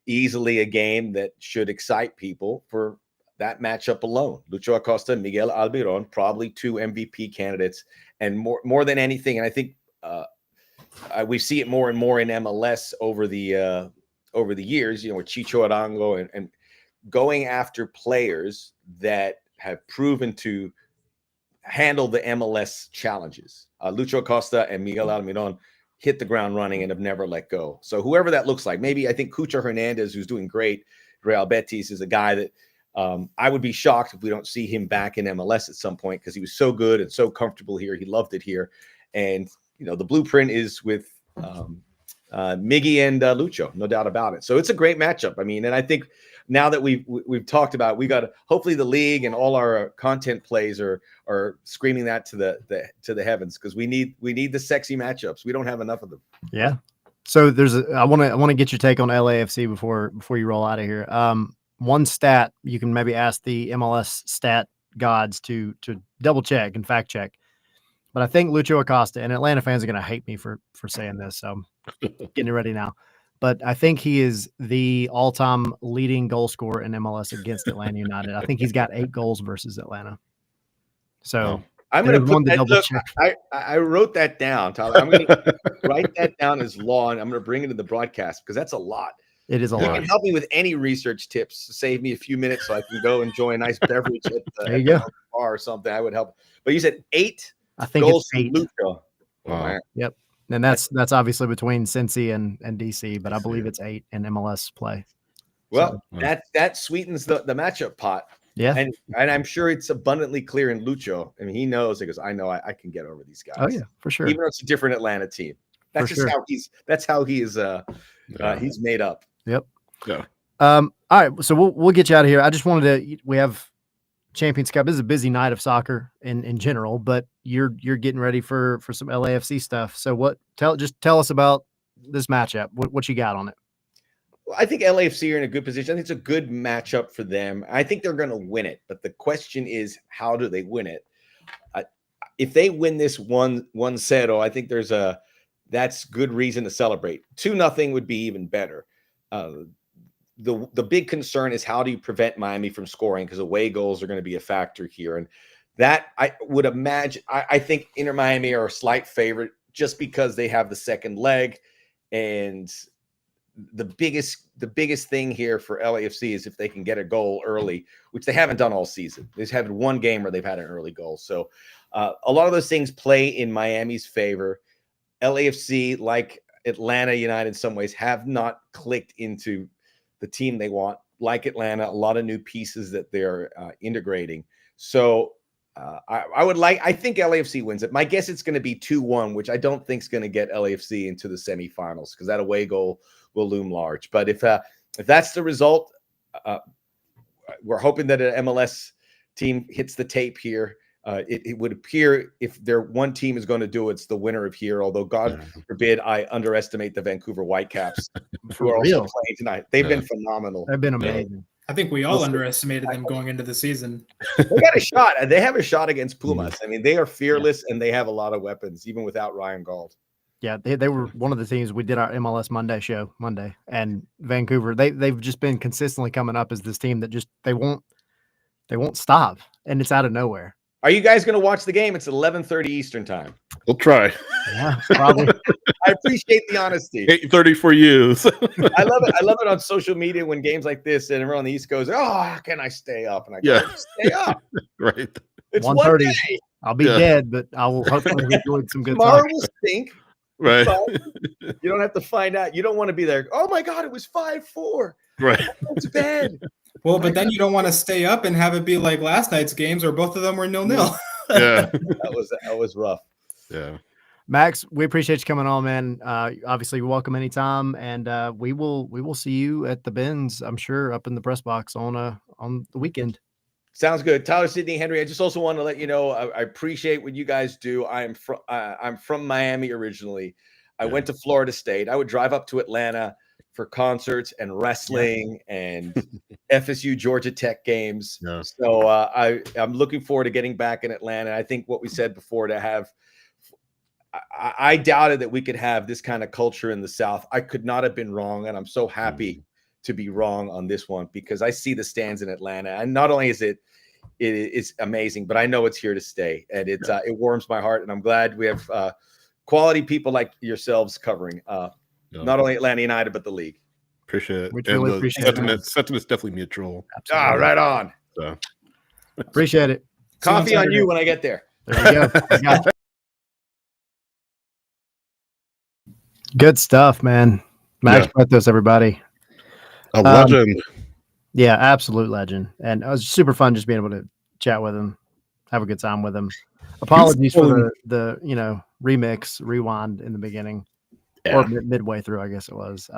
easily a game that should excite people for that matchup alone. Lucho Acosta and Miguel Almiron, probably two MVP candidates. And more than anything, and I think we see it more and more in MLS over the years, with Chicho Arango and going after players that have proven to handle the MLS challenges. Lucho Acosta and Miguel Almiron hit the ground running and have never let go. So whoever that looks like, maybe I think Cucho Hernandez, who's doing great, Real Betis, is a guy that I would be shocked if we don't see him back in MLS at some point, because he was so good and so comfortable here. He loved it here. And, the blueprint is with Miggy and Lucho, no doubt about it. So it's a great matchup. I mean, and I think now that we've talked about it, we got to, hopefully the league and all our content plays are screaming that to the heavens, because we need the sexy matchups. We don't have enough of them. Yeah. So I want to get your take on LAFC before you roll out of here. One stat you can maybe ask the MLS stat gods to double check and fact check. But I think Lucho Acosta, and Atlanta fans are going to hate me for saying this, so I'm getting it ready now. But I think he is the all-time leading goal scorer in MLS against Atlanta United. I think he's got 8 goals versus Atlanta. So I'm going to put that. Look, I wrote that down, Tyler. I'm going to write that down as law, and I'm going to bring it to the broadcast, because that's a lot. It is a lot. lot. You can help me with any research tips to save me a few minutes so I can go enjoy a nice beverage at the bar or something. I would help. But you said 8. I think goals it's 8. Lucho. Wow. Yep. And that's obviously between Cincy and DC, but I believe it's 8 in MLS play. Well, so, that sweetens the matchup pot. Yeah. And I'm sure it's abundantly clear in Lucho. I mean, he knows, he goes, I know I can get over these guys. Oh yeah, for sure. Even though it's a different Atlanta team. That's just how he is he's made up. Yep. Yeah. All right. So we'll get you out of here. I just wanted we have Champions Cup. This is a busy night of soccer in general, but you're getting ready for some LAFC stuff. So tell us about this matchup. What you got on it? Well, I think LAFC are in a good position. I think it's a good matchup for them. I think they're going to win it, but the question is, how do they win it? If they win this 1-0, I think that's good reason to celebrate. 2-0 would be even better. The big concern is, how do you prevent Miami from scoring? Because away goals are going to be a factor here. And that, I would imagine, I think Inter Miami are a slight favorite just because they have the second leg. And the biggest thing here for LAFC is if they can get a goal early, which they haven't done all season. They've had one game where they've had an early goal. So a lot of those things play in Miami's favor. LAFC, like Atlanta United in some ways, have not clicked into the team they want. Like Atlanta, a lot of new pieces that they're integrating. So I think LAFC wins it. My guess it's going to be 2-1, which I don't think is going to get LAFC into the semifinals, because that away goal will loom large. But if that's the result, we're hoping that an MLS team hits the tape here. It would appear if one team is going to do it, it's the winner of here. Although God forbid I underestimate the Vancouver Whitecaps, who are also playing tonight. They've been phenomenal. They've been amazing. I think we all underestimated them going into the season. They got a shot. They have a shot against Pumas. I mean, they are fearless and they have a lot of weapons, even without Ryan Gauld. Yeah, they were one of the teams. We did our MLS Monday show Monday, and Vancouver, they've just been consistently coming up as this team that just they won't stop, and it's out of nowhere. Are you guys going to watch the game? It's 11:30 Eastern time. We'll try. Yeah, probably. I appreciate the honesty. 8:30 for you. So. I love it. I love it on social media when games like this and everyone on the East goes, "Oh, how can I stay up?" And I go, "Stay up." Right. It's 1:30. 1 day. I'll be dead, but I will hopefully enjoy some good Tomorrow time. will stink. Right. But you don't have to find out. You don't want to be there. Oh my God, it was 5-4. Right. It's bad. Well, but then you don't want to stay up and have it be like last night's games, or both of them were 0-0. Yeah. That was rough. Yeah. Max, we appreciate you coming on, man. Obviously, you're welcome anytime, and we will see you at the Benz, I'm sure, up in the press box on the weekend. Sounds good. Tyler, Sidney, Henry. I just also want to let you know I appreciate what you guys do. I'm from Miami originally. I went to Florida State. I would drive up to Atlanta for concerts and wrestling and FSU Georgia Tech games. Yeah. So I'm looking forward to getting back in Atlanta. I think what we said before to have. I doubted that we could have this kind of culture in the South. I could not have been wrong, and I'm so happy to be wrong on this one because I see the stands in Atlanta, and not only is it is amazing, but I know it's here to stay, and it warms my heart, and I'm glad we have quality people like yourselves covering not only Atlanta United but the league. Appreciate it. We truly appreciate it. Sentiment's definitely mutual. Absolutely. Right on. So. Appreciate it. Coffee on you when I get there. There you go. I got you. Good stuff, man. Max Bretos, everybody. A legend. Yeah, absolute legend. And it was super fun just being able to chat with him, have a good time with him. Apologies for the remix, rewind in the beginning or midway through, I guess it was.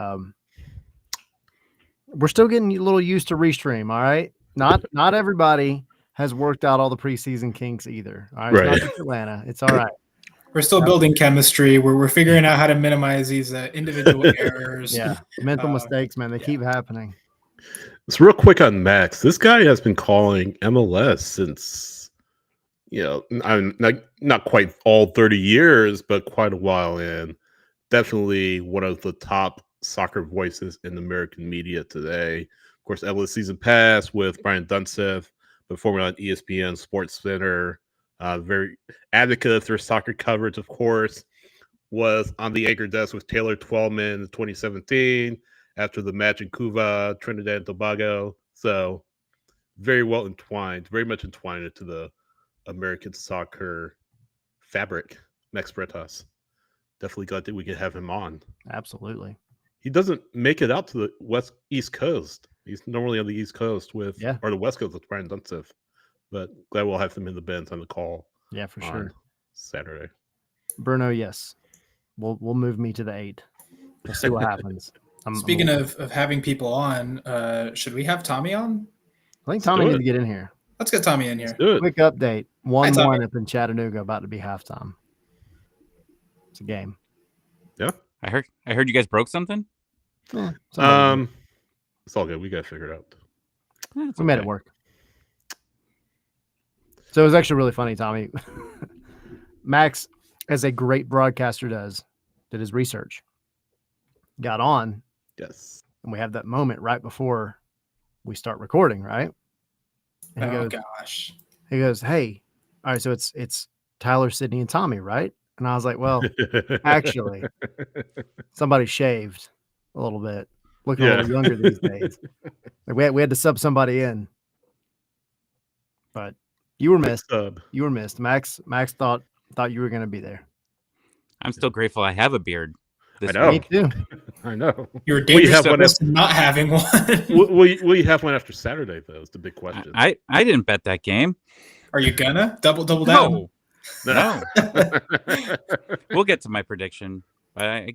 We're still getting a little used to Restream, all right? Not everybody has worked out all the preseason kinks either. All right, it's not just Atlanta. It's all right. We're still building chemistry. We're figuring out how to minimize these individual errors. Yeah, mental mistakes, man. They keep happening. It's real quick on Max. This guy has been calling MLS since, I'm not quite all 30 years, but quite a while in. Definitely one of the top soccer voices in American media today. Of course, MLS season pass with Brian Dunseth, but formerly on ESPN Sports Center. Very advocate for soccer coverage, of course. Was on the anchor desk with Taylor Twellman in 2017 after the match in Cuba, Trinidad and Tobago. So very well entwined, very much entwined into the American soccer fabric. Max Bretos. Definitely glad that we could have him on. Absolutely. He doesn't make it out to the East Coast. He's normally on the East Coast or the West Coast with Brian Dunseth. But glad we'll have him in the Benz on the call. Yeah, for sure. Saturday. Bruno, yes. We'll move me to the 8. We'll see what happens. Speaking of having people on, should we have Tommy on? I think Tommy needs to get in here. Let's get Tommy in here. Quick update. 1-1 up in Chattanooga, about to be halftime. It's a game. Yeah. I heard you guys broke something. Yeah, it's all good. We got to figure it out. We made it work. So it was actually really funny, Tommy. Max, as a great broadcaster did his research. Got on. Yes. And we have that moment right before we start recording, right? And Gosh. He goes, "Hey, all right, so it's Tyler, Sidney, and Tommy, right?" And I was like, "Well, actually, somebody shaved a little bit, looking a little younger these days. Like we had to sub somebody in, but you were missed. You were missed. Max thought you were going to be there. I'm still grateful I have a beard. I know. Me too. I know. You're dangerous to not having one. Will you have one after Saturday, though? Is the big question. I didn't bet that game. Are you gonna double down? No. We'll get to my prediction. I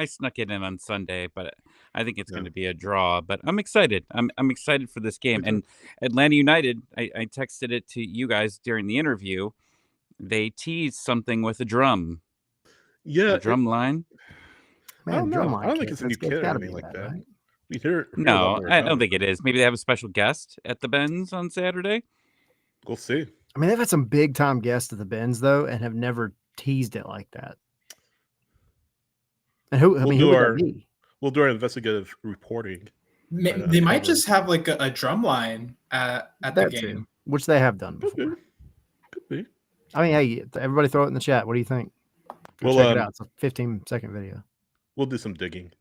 snuck it in on Sunday, but I think it's going to be a draw. But I'm excited. I'm excited for this game. And Atlanta United, I texted it to you guys during the interview. They teased something with a drum. Yeah, a drum line. Man, I don't think it's a new kid or anything like that. Right? We hear no, I don't think it is. Maybe they have a special guest at the Benz on Saturday. We'll see. I mean, they've had some big time guests at the Benz though, and have never teased it like that. And who would that be? We'll do our investigative reporting. They might just have like a drum line at the game, which they have done before. I mean, hey, everybody throw it in the chat. What do you think? Go Well, check it out. It's a 15-second video. We'll do some digging.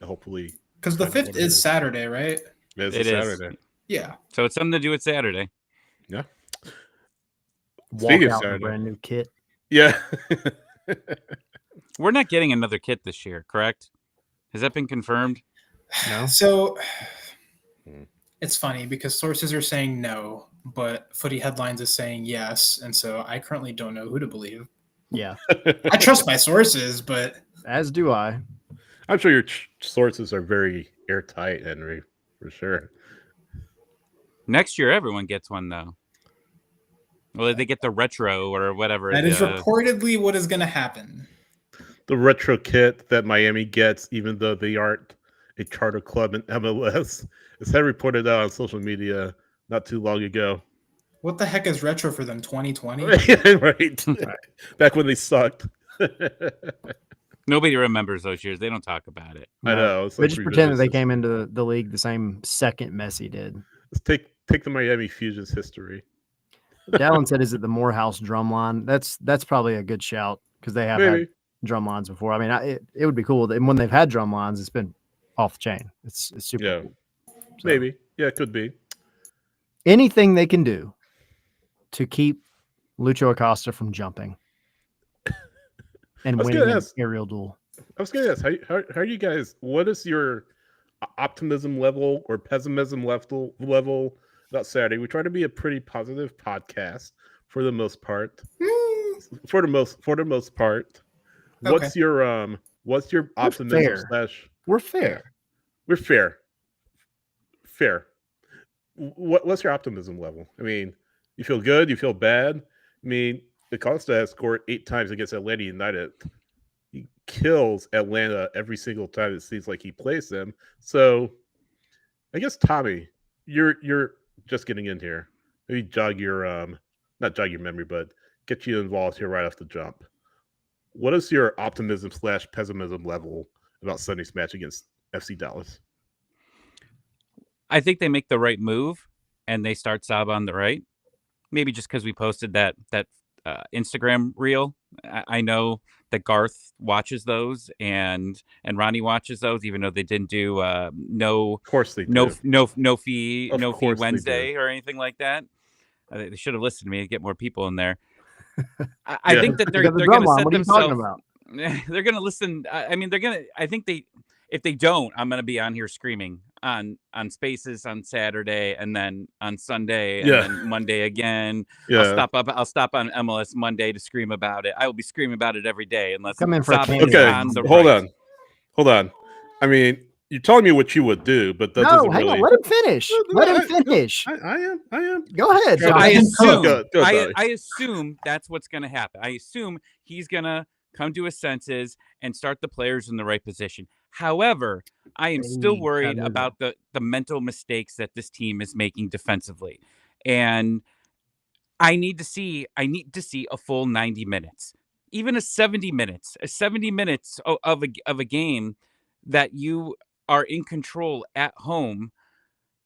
Hopefully, Because the find out 5th what it is Saturday, right? It's It a is. Saturday. Yeah. So it's something to do with Saturday. Yeah. Walk Speaking of out in a Saturday. brand new kit. Yeah. We're not getting another kit this year, correct? Has that been confirmed? No. So Hmm. it's funny because sources are saying no, but Footy Headlines is saying yes. And so I currently don't know who to believe. Yeah. I trust my sources, but As do I. I'm sure your sources are very airtight, Henry, for sure. Next year, everyone gets one, though. Well, they get the retro or whatever. that is reportedly what is going to happen. The retro kit that Miami gets, even though they aren't a charter club in MLS, as I reported out on social media not too long ago. What the heck is retro for them? 2020? Right. Back when they sucked. Nobody remembers those years. They don't talk about it. I know. It's They like just pretend that they revisionist came history. into the league the same second Messi did. Let's take the Miami Fusion's history. Dallin said, "Is it the Morehouse drum line?" That's probably a good shout because they have had Maybe. drum lines before. I mean, it would be cool. And when they've had drum lines, it's been off the chain. It's super Yeah. cool. So, Maybe. Yeah, it could be. anything they can do to keep Lucho Acosta from jumping and was winning gonna an ask- aerial duel. I was going to ask, how are you guys, what is your optimism level or pessimism level about Saturday? We try to be a pretty positive podcast for the most part. For the most part. What's your optimism fair. We're fair. We're fair. Fair. What's your optimism level? I mean, you feel good? You feel bad? I mean, Acosta has scored 8 times against Atlanta United. He kills Atlanta every single time it seems like he plays them. So, I guess Tommy, you're just getting in here. Maybe jog your not jog your memory, but get you involved here right off the jump. What is your optimism / pessimism level about Sunday's match against FC Dallas? I think they make the right move and they start Saba on the right. Maybe just because we posted that Instagram reel. I know that Garth watches those and Ronnie watches those, even though they didn't do no Of course they no do. no fee Of course they Wednesday do. or anything like that. They should have listened to me to get more people in there. I think that they're going to set themselves. They're going to listen. I mean, they're going to. I think if they don't, I'm going to be on here screaming on Spaces on Saturday and then on Sunday and then Monday again. Yeah. I'll stop on MLS Monday to scream about it. I will be screaming about it every day unless Come in for a Saba is Okay, on the hold right. on. I mean, you're telling me what you would do, but that doesn't hang really. on. Let him finish. Let him finish. I am. Go ahead. Go Johnny. I assume that's what's going to happen. I assume he's going to come to his senses and start the players in the right position. However, I am still worried about the mental mistakes that this team is making defensively. And I need to see a full 90 minutes. Even a 70 minutes of a game that you are in control at home.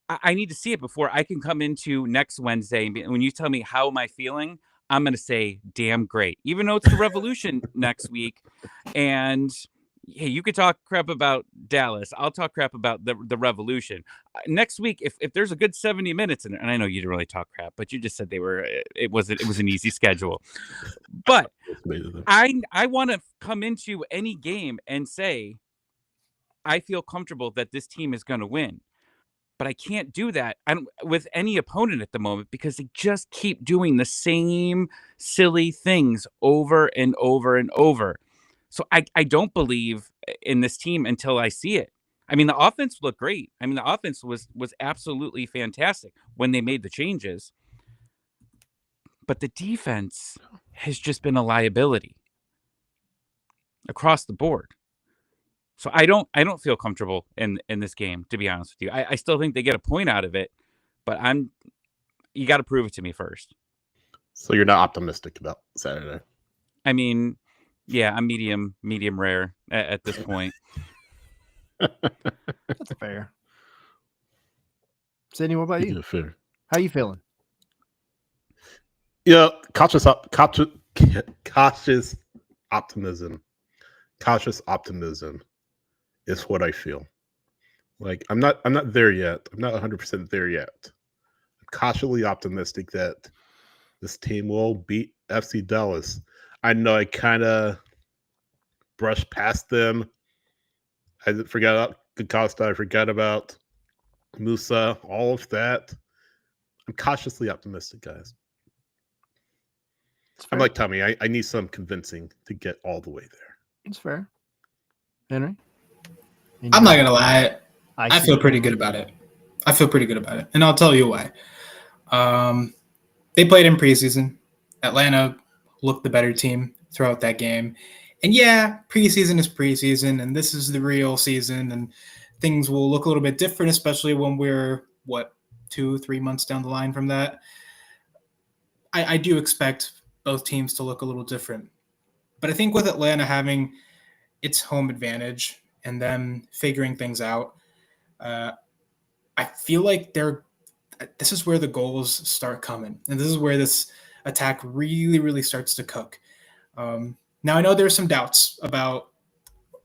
I need to see it before I can come into next Wednesday. And when you tell me how am I feeling, I'm going to say damn great, even though it's the Revolution next week. And hey, you could talk crap about Dallas. I'll talk crap about the Revolution next week. If there's a good 70 minutes in it, and I know you didn't really talk crap, but you just said it was an easy schedule. But I want to come into any game and say I feel comfortable that this team is going to win. But I can't do that with any opponent at the moment because they just keep doing the same silly things over and over and over. So I don't believe in this team until I see it. I mean, the offense looked great. I mean, the offense was absolutely fantastic when they made the changes. But the defense has just been a liability across the board. So I don't feel comfortable in this game, to be honest with you. I still think they get a point out of it, but you got to prove it to me first. So you're not optimistic about Saturday? I mean, yeah, I'm medium rare at this point. That's fair. Sydney, what about you? Fair. How you feeling? Cautious optimism. Cautious optimism is what I feel. Like I'm not there yet. I'm not 100% there yet. I'm cautiously optimistic that this team will beat FC Dallas. I know I kind of brushed past them. I forgot about Costa. I forgot about Musa. All of that. I'm cautiously optimistic, guys. I'm like Tommy. I need some convincing to get all the way there. It's fair. Henry? I'm not going to lie. I feel pretty good about it. And I'll tell you why. They played in preseason. Atlanta looked the better team throughout that game. And yeah, preseason is preseason, and this is the real season, and things will look a little bit different, especially when we're, 2-3 months down the line from that. I do expect both teams to look a little different. But I think with Atlanta having its home advantage and them figuring things out, I feel like this is where the goals start coming. And this is where this attack really, really starts to cook. Now, I know there's some doubts about,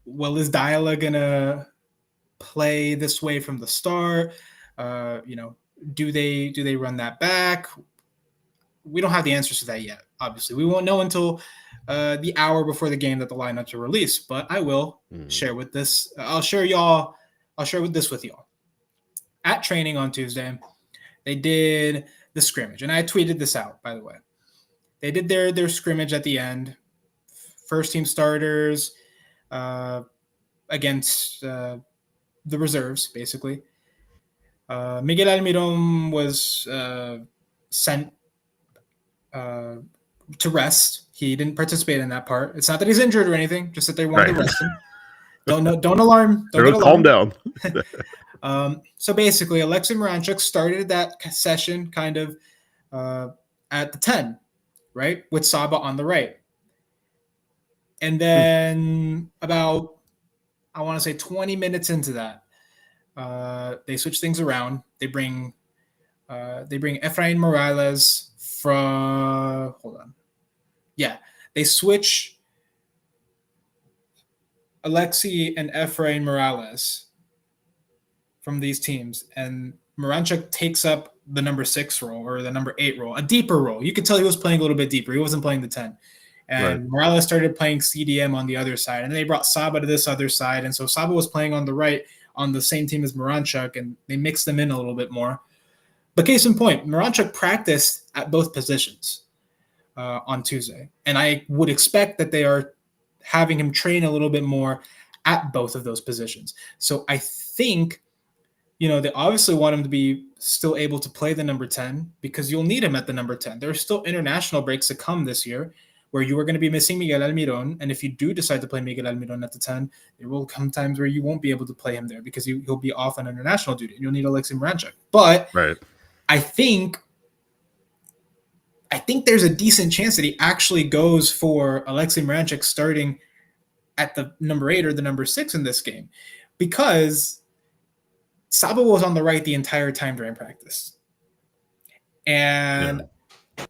is Diala going to play this way from the start? Do they run that back? We don't have the answers to that yet. Obviously, we won't know until the hour before the game that the lineups are released. But I will share with this. I'll share with this with y'all. At training on Tuesday, they did the scrimmage, and I tweeted this out, by the way. They did their scrimmage at the end. First team starters against the reserves, basically. Miguel Almiron was sent to rest. He didn't participate in that part. It's not that he's injured or anything, just that they wanted to rest him. Don't alarm. Calm down. So basically, Alexei Miranchuk started that session kind of at the 10, right, with Saba on the right. And then about, I want to say 20 minutes into that, they switch things around. They bring Efrain Morales from. Hold on. Yeah, they switch Alexi and Efrain Morales from these teams, and Miranchuk takes up the number 6 role or the number 8 role, a deeper role. You could tell he was playing a little bit deeper. He wasn't playing the 10. And right. Morales started playing CDM on the other side, and they brought Saba to this other side, and so Saba was playing on the right on the same team as Miranchuk, and they mixed them in a little bit more. But case in point, Miranchuk practiced at both positions on Tuesday, and I would expect that they are having him train a little bit more at both of those positions. So I think, they obviously want him to be still able to play the number 10 because you'll need him at the number 10. There are still international breaks to come this year where you are going to be missing Miguel Almiron. And if you do decide to play Miguel Almiron at the 10, there will come times where you won't be able to play him there because he'll be off on international duty and you'll need Alexei Miranchuk. But right. I think there's a decent chance that he actually goes for Alexei Miranchuk starting at the number 8 or the number 6 in this game because Saba was on the right the entire time during practice. And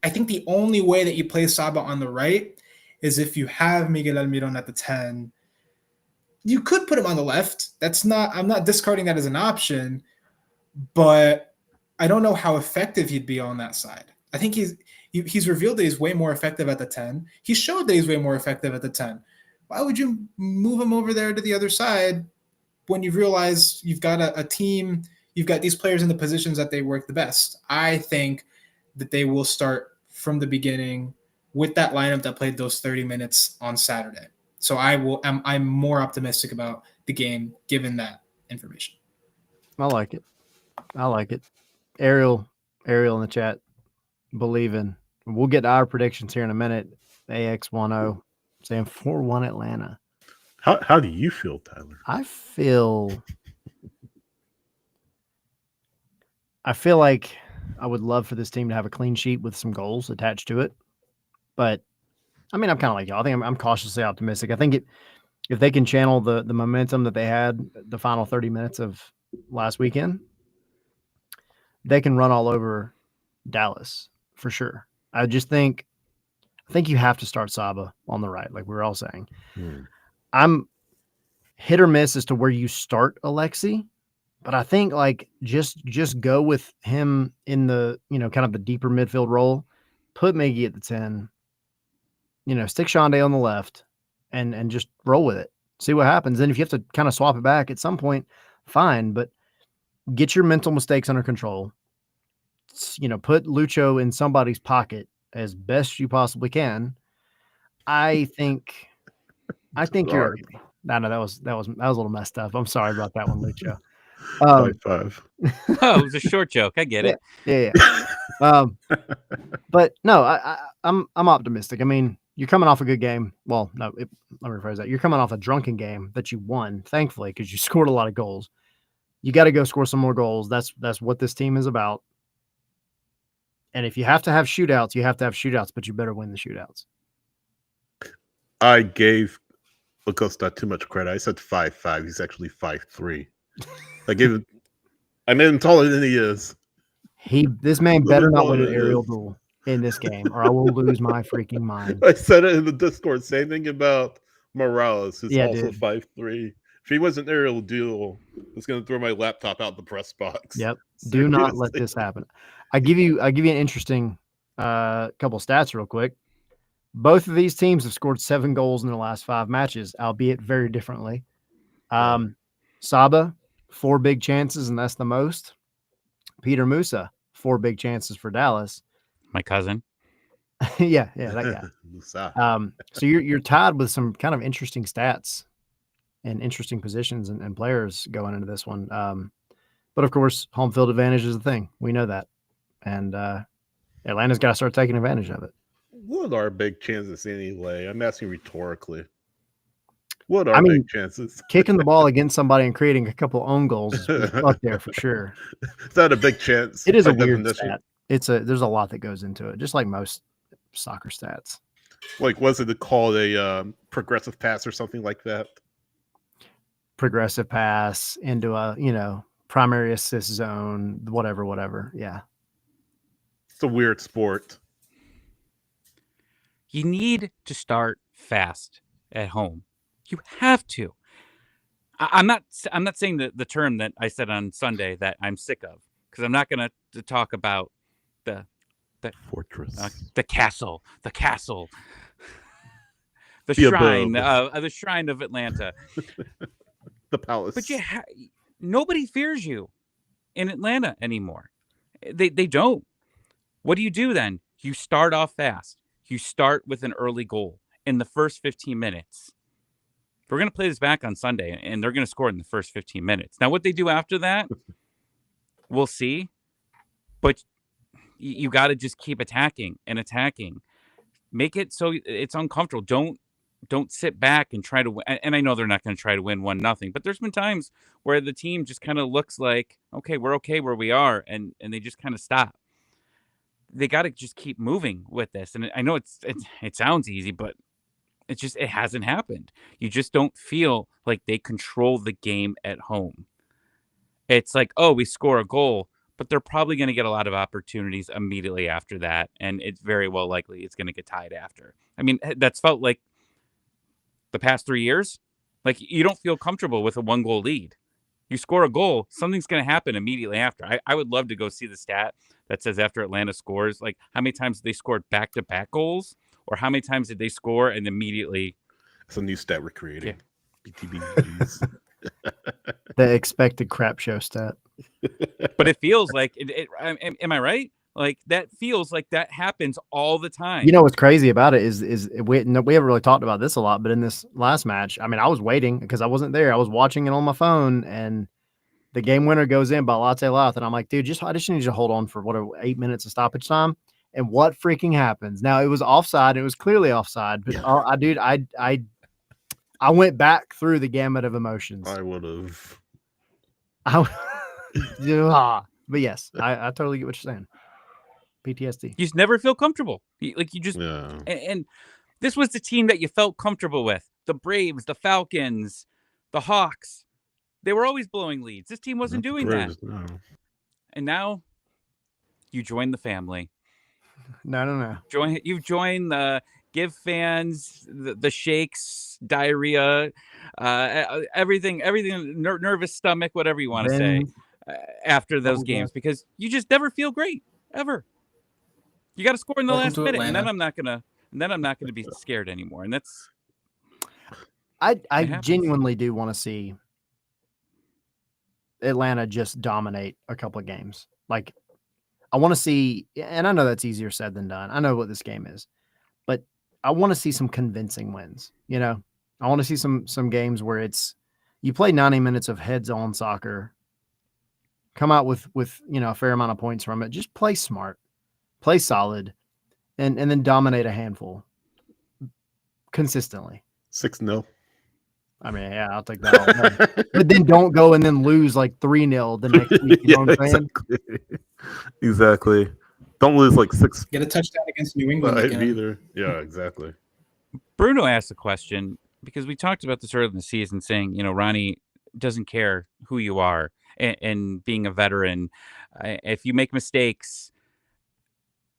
I think the only way that you play Saba on the right is if you have Miguel Almiron at the 10. You could put him on the left. I'm not discarding that as an option, but I don't know how effective he'd be on that side. I think he's revealed that he's way more effective at the 10. He showed that he's way more effective at the 10. Why would you move him over there to the other side when you realize you've got a team, you've got these players in the positions that they work the best? I think that they will start from the beginning with that lineup that played those 30 minutes on Saturday. So I'm more optimistic about the game given that information. I like it. Ariel in the chat, believing. We'll get to our predictions here in a minute. AX10 saying 4-1 Atlanta. How do you feel, Tyler? I feel like I would love for this team to have a clean sheet with some goals attached to it. But, I mean, I'm kind of like y'all. I think I'm cautiously optimistic. I think if they can channel the momentum that they had the final 30 minutes of last weekend, they can run all over Dallas for sure. I think you have to start Saba on the right, like we were all saying. I'm hit or miss as to where you start Alexi, but I think like just go with him in the, kind of the deeper midfield role, put Miggy at the 10, stick Shonday on the left and just roll with it. See what happens. Then if you have to kind of swap it back at some point, fine, but get your mental mistakes under control. Put Lucho in somebody's pocket as best you possibly can. I think you're okay. No, that was a little messed up. I'm sorry about that one, Lucho. 5-5. Oh, it was a short joke. I get it. Yeah. But no, I'm optimistic. I mean, you're coming off a good game. Well, no, let me rephrase that. You're coming off a drunken game that you won, thankfully, because you scored a lot of goals. You got to go score some more goals. That's what this team is about. And if you have to have shootouts, you have to have shootouts, but you better win the shootouts. I gave Acosta too much credit. I said 5'5". He's actually 5'3". I made him taller than he is. This man better not win an aerial duel in this game, or I will lose my freaking mind. I said it in the Discord. Same thing about Morales, who's also 5'3". If he was an aerial duel, I was going to throw my laptop out the press box. Yep. Do not let this happen. I give you an interesting couple stats real quick. Both of these teams have scored 7 goals in their last 5 matches, albeit very differently. Saba, 4 big chances, and that's the most. Peter Musa, 4 big chances for Dallas. My cousin. yeah, that guy. So you're tied with some kind of interesting stats and interesting positions and players going into this one. But of course, home field advantage is the thing. We know that. And Atlanta's got to start taking advantage of it. What are big chances anyway? I'm asking rhetorically. What are big chances? Kicking the ball against somebody and creating a couple own goals is up there for sure. Is that a big chance? It is a weird stat. There's a lot that goes into it, just like most soccer stats. Like, was it called a progressive pass or something like that? Progressive pass into a, primary assist zone, whatever. Yeah. It's a weird sport. You need to start fast at home. You have to. I'm not saying the term that I said on Sunday that I'm sick of, because I'm not going to talk about the fortress, the castle, the shrine, the shrine of Atlanta, the palace. But nobody fears you in Atlanta anymore. They don't. What do you do then? You start off fast. You start with an early goal in the first 15 minutes. We're going to play this back on Sunday, and they're going to score in the first 15 minutes. Now, what they do after that, we'll see. But you got to just keep attacking and attacking. Make it so it's uncomfortable. Don't sit back and try to win. And I know they're not going to try to win 1-0, but there's been times where the team just kind of looks like, okay, we're okay where we are, and they just kind of stop. They got to just keep moving with this. And I know it sounds easy, but it hasn't happened. You just don't feel like they control the game at home. It's like, oh, we score a goal, but they're probably going to get a lot of opportunities immediately after that. And it's very well likely it's going to get tied after. I mean, that's felt like the past 3 years. Like, you don't feel comfortable with a 1-goal lead. You score a goal, something's going to happen immediately after. I would love to go see the stat that says after Atlanta scores, like how many times they scored back-to-back goals, or how many times did they score and immediately. It's a new stat we're creating. Yeah. BTBs. The expected crap show stat. But it feels like, am I right? Like, that feels like that happens all the time. You know what's crazy about it is we haven't really talked about this a lot, but in this last match, I mean, I was waiting because I wasn't there. I was watching it on my phone, and the game winner goes in by Latte Louth, and I'm like, dude, I just need you to hold on for 8 minutes of stoppage time. And what freaking happens? Now, it was offside. It was clearly offside, but I went back through the gamut of emotions. I would have. But yes, I totally get what you're saying. PTSD. You just never feel comfortable. And this was the team that you felt comfortable with. The Braves, the Falcons, the Hawks. They were always blowing leads. This team wasn't doing that. No. And now you join the family. No. You've joined the give fans the shakes, diarrhea, everything, nervous stomach, whatever you want to say, Then after those oh, games God. because you just never feel great ever. You got to score in the Welcome last to minute, and then Atlanta. I'm not gonna be scared anymore, and that's I it happens. genuinely do want to see Atlanta just dominate a couple of games. Like, I want to see, and I know that's easier said than done. I know what this game is, but I want to see some convincing wins. You know, I want to see some games where it's you play 90 minutes of heads-on soccer, come out with a fair amount of points from it. Just play smart, play solid, and then dominate a handful consistently. 6-0. I mean, yeah, I'll take that all day. But then don't go and then lose like 3-0 the next week. You know what I'm saying? Exactly. Don't lose like 6 Get a touchdown against New England again. either. Yeah, exactly. Bruno asked a question because we talked about this earlier in the season, saying, Ronnie doesn't care who you are, and being a veteran, if you make mistakes,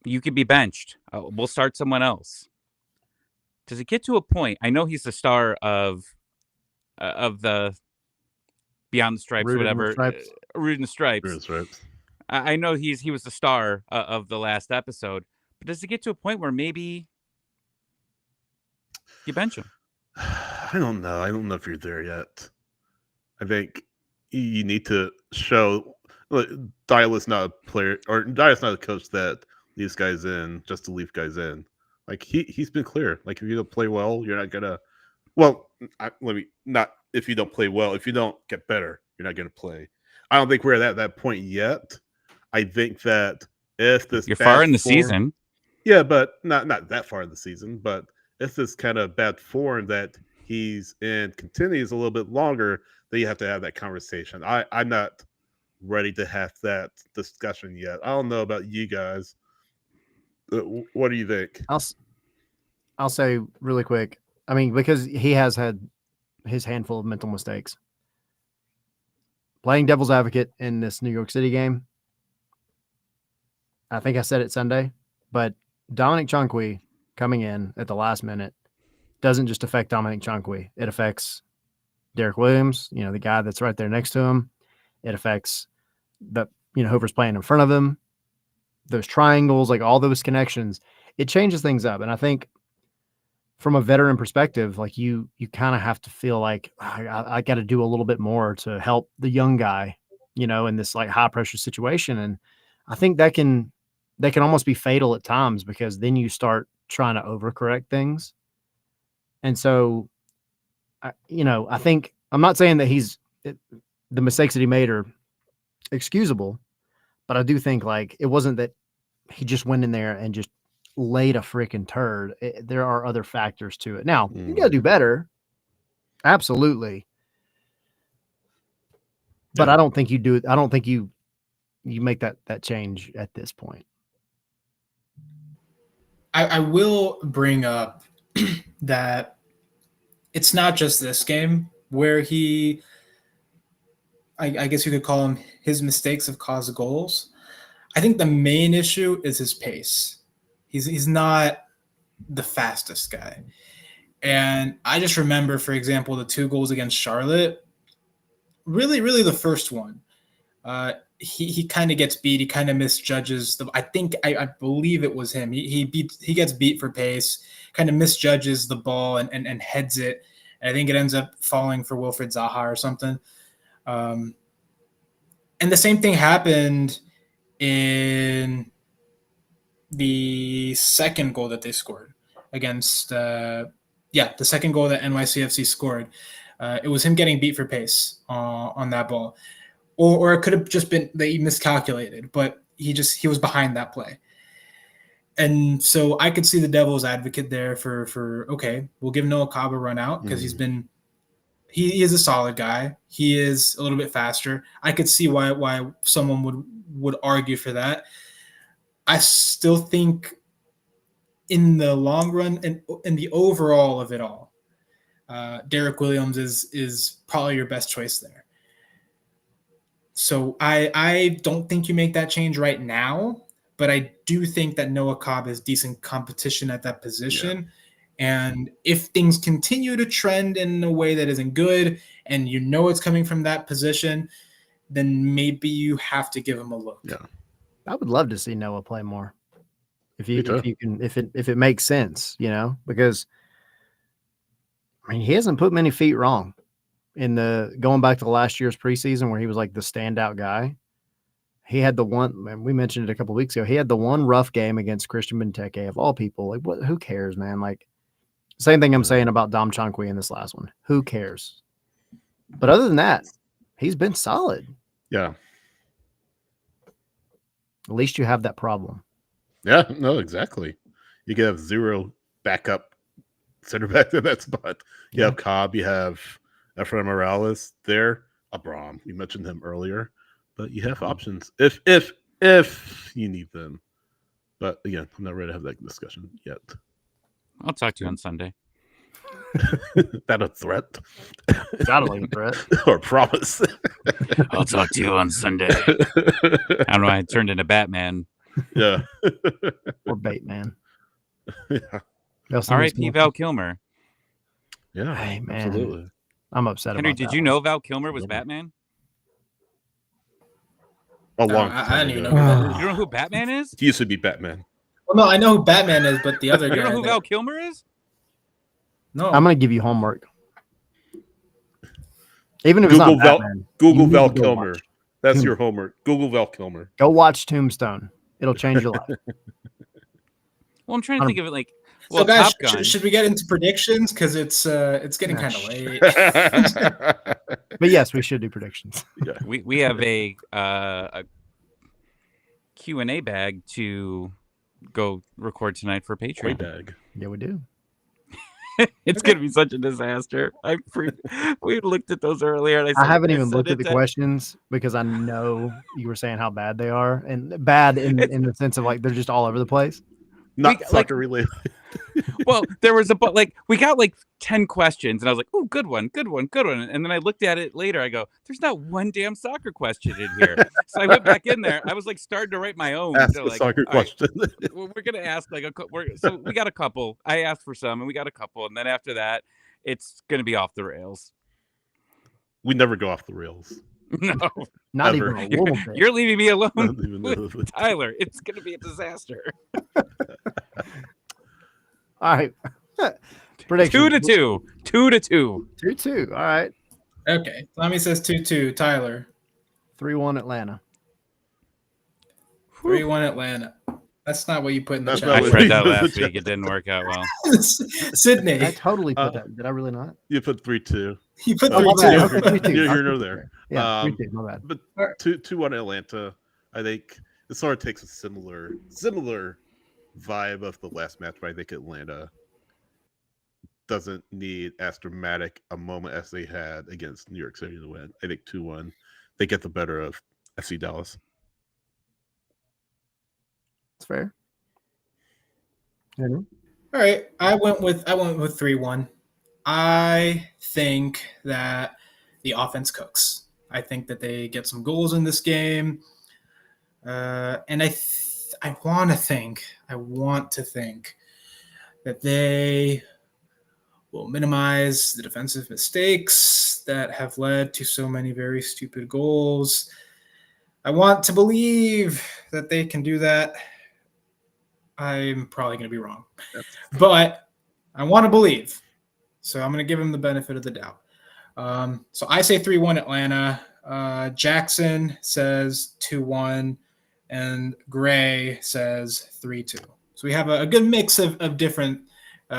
you could be benched. We'll start someone else. Does it get to a point? I know he's the star of the Beyond the Stripes, Rooted in the whatever, Stripes. Rooted in the Stripes. Stripes. I know he was the star of the last episode, but does it get to a point where maybe you bench him? I don't know. I don't know if you're there yet. I think you need to show. Look, Dial's not a player, or Dial's not a coach that leaves guys in just to leave guys in. Like he's been clear. Like if you don't play well, you're not gonna. Well, not if you don't play well. If you don't get better, you're not gonna play. I don't think we're at that point yet. I think that if this you're far in the season, yeah, but not that far in the season. But if this kind of bad form that he's in continues a little bit longer, then you have to have that conversation. I'm not ready to have that discussion yet. I don't know about you guys. What do you think? I'll say really quick. I mean, because he has had his handful of mental mistakes. Playing devil's advocate in this New York City game, I think I said it Sunday, but Dominic Chankwe coming in at the last minute doesn't just affect Dominic Chankwe. It affects Derek Williams, the guy that's right there next to him. It affects whoever's playing in front of him. Those triangles, like all those connections, it changes things up. And I think from a veteran perspective, like you kind of have to feel like I got to do a little bit more to help the young guy, in this like high pressure situation. And I think that can almost be fatal at times because then you start trying to overcorrect things. And so, I think I'm not saying that the mistakes that he made are excusable, but I do think like it wasn't that he just went in there and just laid a freaking turd. There are other factors to it. Now, you got to do better. Absolutely. But I don't think you do it. I don't think you make that change at this point. I will bring up that it's not just this game where I guess you could call him his mistakes have caused goals. I think the main issue is his pace. He's not the fastest guy. And I just remember, for example, the 2 goals against Charlotte, really, really the first one. He kind of gets beat. He kind of misjudges I believe it was him. He gets beat for pace, kind of misjudges the ball and heads it. And I think it ends up falling for Wilfried Zaha or something. And the same thing happened in the second goal that they scored against the second goal that NYCFC scored. It was him getting beat for pace on that ball. Or it could have just been that he miscalculated, but he was behind that play. And so I could see the devil's advocate there for okay, we'll give Noah Cobb a run out because he is a solid guy. He is a little bit faster. I could see why someone would argue for that. I still think in the long run and in the overall of it all, Derek Williams is probably your best choice there. So I don't think you make that change right now, but I do think that Noah Cobb is decent competition at that position. And if things continue to trend in a way that isn't good, and you know it's coming from that position, then maybe you have to give him a look. Yeah. I would love to see Noah play more. If Me too. it makes sense, because I mean he hasn't put many feet wrong in going back to last year's preseason where he was like the standout guy. He had the one, and we mentioned it a couple of weeks ago. He had the one rough game against Christian Benteke of all people. Like, what? Who cares, man? Like, same thing I'm saying about Dom Chankwi in this last one. Who cares? But other than that, he's been solid. Yeah. At least you have that problem. Yeah, no, exactly. You can have 0 backup center back in that spot. You have Cobb, you have Efrain Morales there. Abram, we mentioned him earlier, but you have options if you need them. But again, I'm not ready to have that discussion yet. I'll talk to you on Sunday. That a threat? Totally a threat. Or promise? I'll talk to you on Sunday. I don't know. I turned into Batman. Yeah. Or Bateman. Yeah. R.I.P. Val Kilmer. Yeah. Hey, man. Absolutely. I'm upset Henry, about did that you one. know Val Kilmer was Batman? A long I time didn't even ago. know who that is. You don't know who Batman is? He used to be Batman. Well, no, I know who Batman is, but the other You guy. don't know who Val Kilmer is? No. I'm going to give you homework. Even if it's Google not Val, Batman. Google you need Val to go Kilmer. watch. That's your homework. Google Val Kilmer. Go watch Tombstone. It'll change your life. Well, I'm trying to think of it like, So well, guys, Top Gun. should we get into predictions? Because it's getting Nah, kind of late. But yes, we should do predictions. Yeah. We have a Q&A bag to go record tonight for Way Patreon. bag. Yeah, we do. It's going to be such a disaster. We looked at those earlier. And I haven't even said looked at it the to- questions because I know you were saying how bad they are, and bad in the sense of like they're just all over the place. Not We- soccer related. Well, there was we got like 10 questions, and I was like, "Oh, good one." And then I looked at it later. I go, "There's not one damn soccer question in here." So I went back in there. I was like starting to write my own. Ask So, a like, soccer all right, question. well, we're gonna ask like so we got a couple. I asked for some, and we got a couple, and then after that, it's gonna be off the rails. We never go off the rails. No, Not Ever. even a little bit. you're leaving me alone Not even with Tyler. It's gonna be a disaster. All right. Prediction. 2-2. 2-2. 2-2. All right. Okay. Tommy says 2-2. Tyler. 3-1 Atlanta. 3-1 Atlanta. That's not what you put in the That's chat. not I what- tried that last week. It didn't work out well. Sydney. I totally put that. Did I really not? You put 3-2. You put Oh, my bad. 3-2. Okay, 3-2. You're I'll here nor take there. it. Yeah, Um, 3-2. My bad. But Alright. 2-1 Atlanta. I think it sort of takes a similar vibe of the last match, but I think Atlanta doesn't need as dramatic a moment as they had against New York City to win. I think 2-1. They get the better of FC Dallas. It's fair. Henry? All right. I went with 3-1. I think that the offense cooks. I think that they get some goals in this game. And I want to think that they will minimize the defensive mistakes that have led to so many very stupid goals. I want to believe that they can do that. I'm probably going to be wrong, but I want to believe. So I'm going to give him the benefit of the doubt. So I say 3-1 Atlanta. Jackson says 2-1, and Gray says 3-2. So we have a good mix of different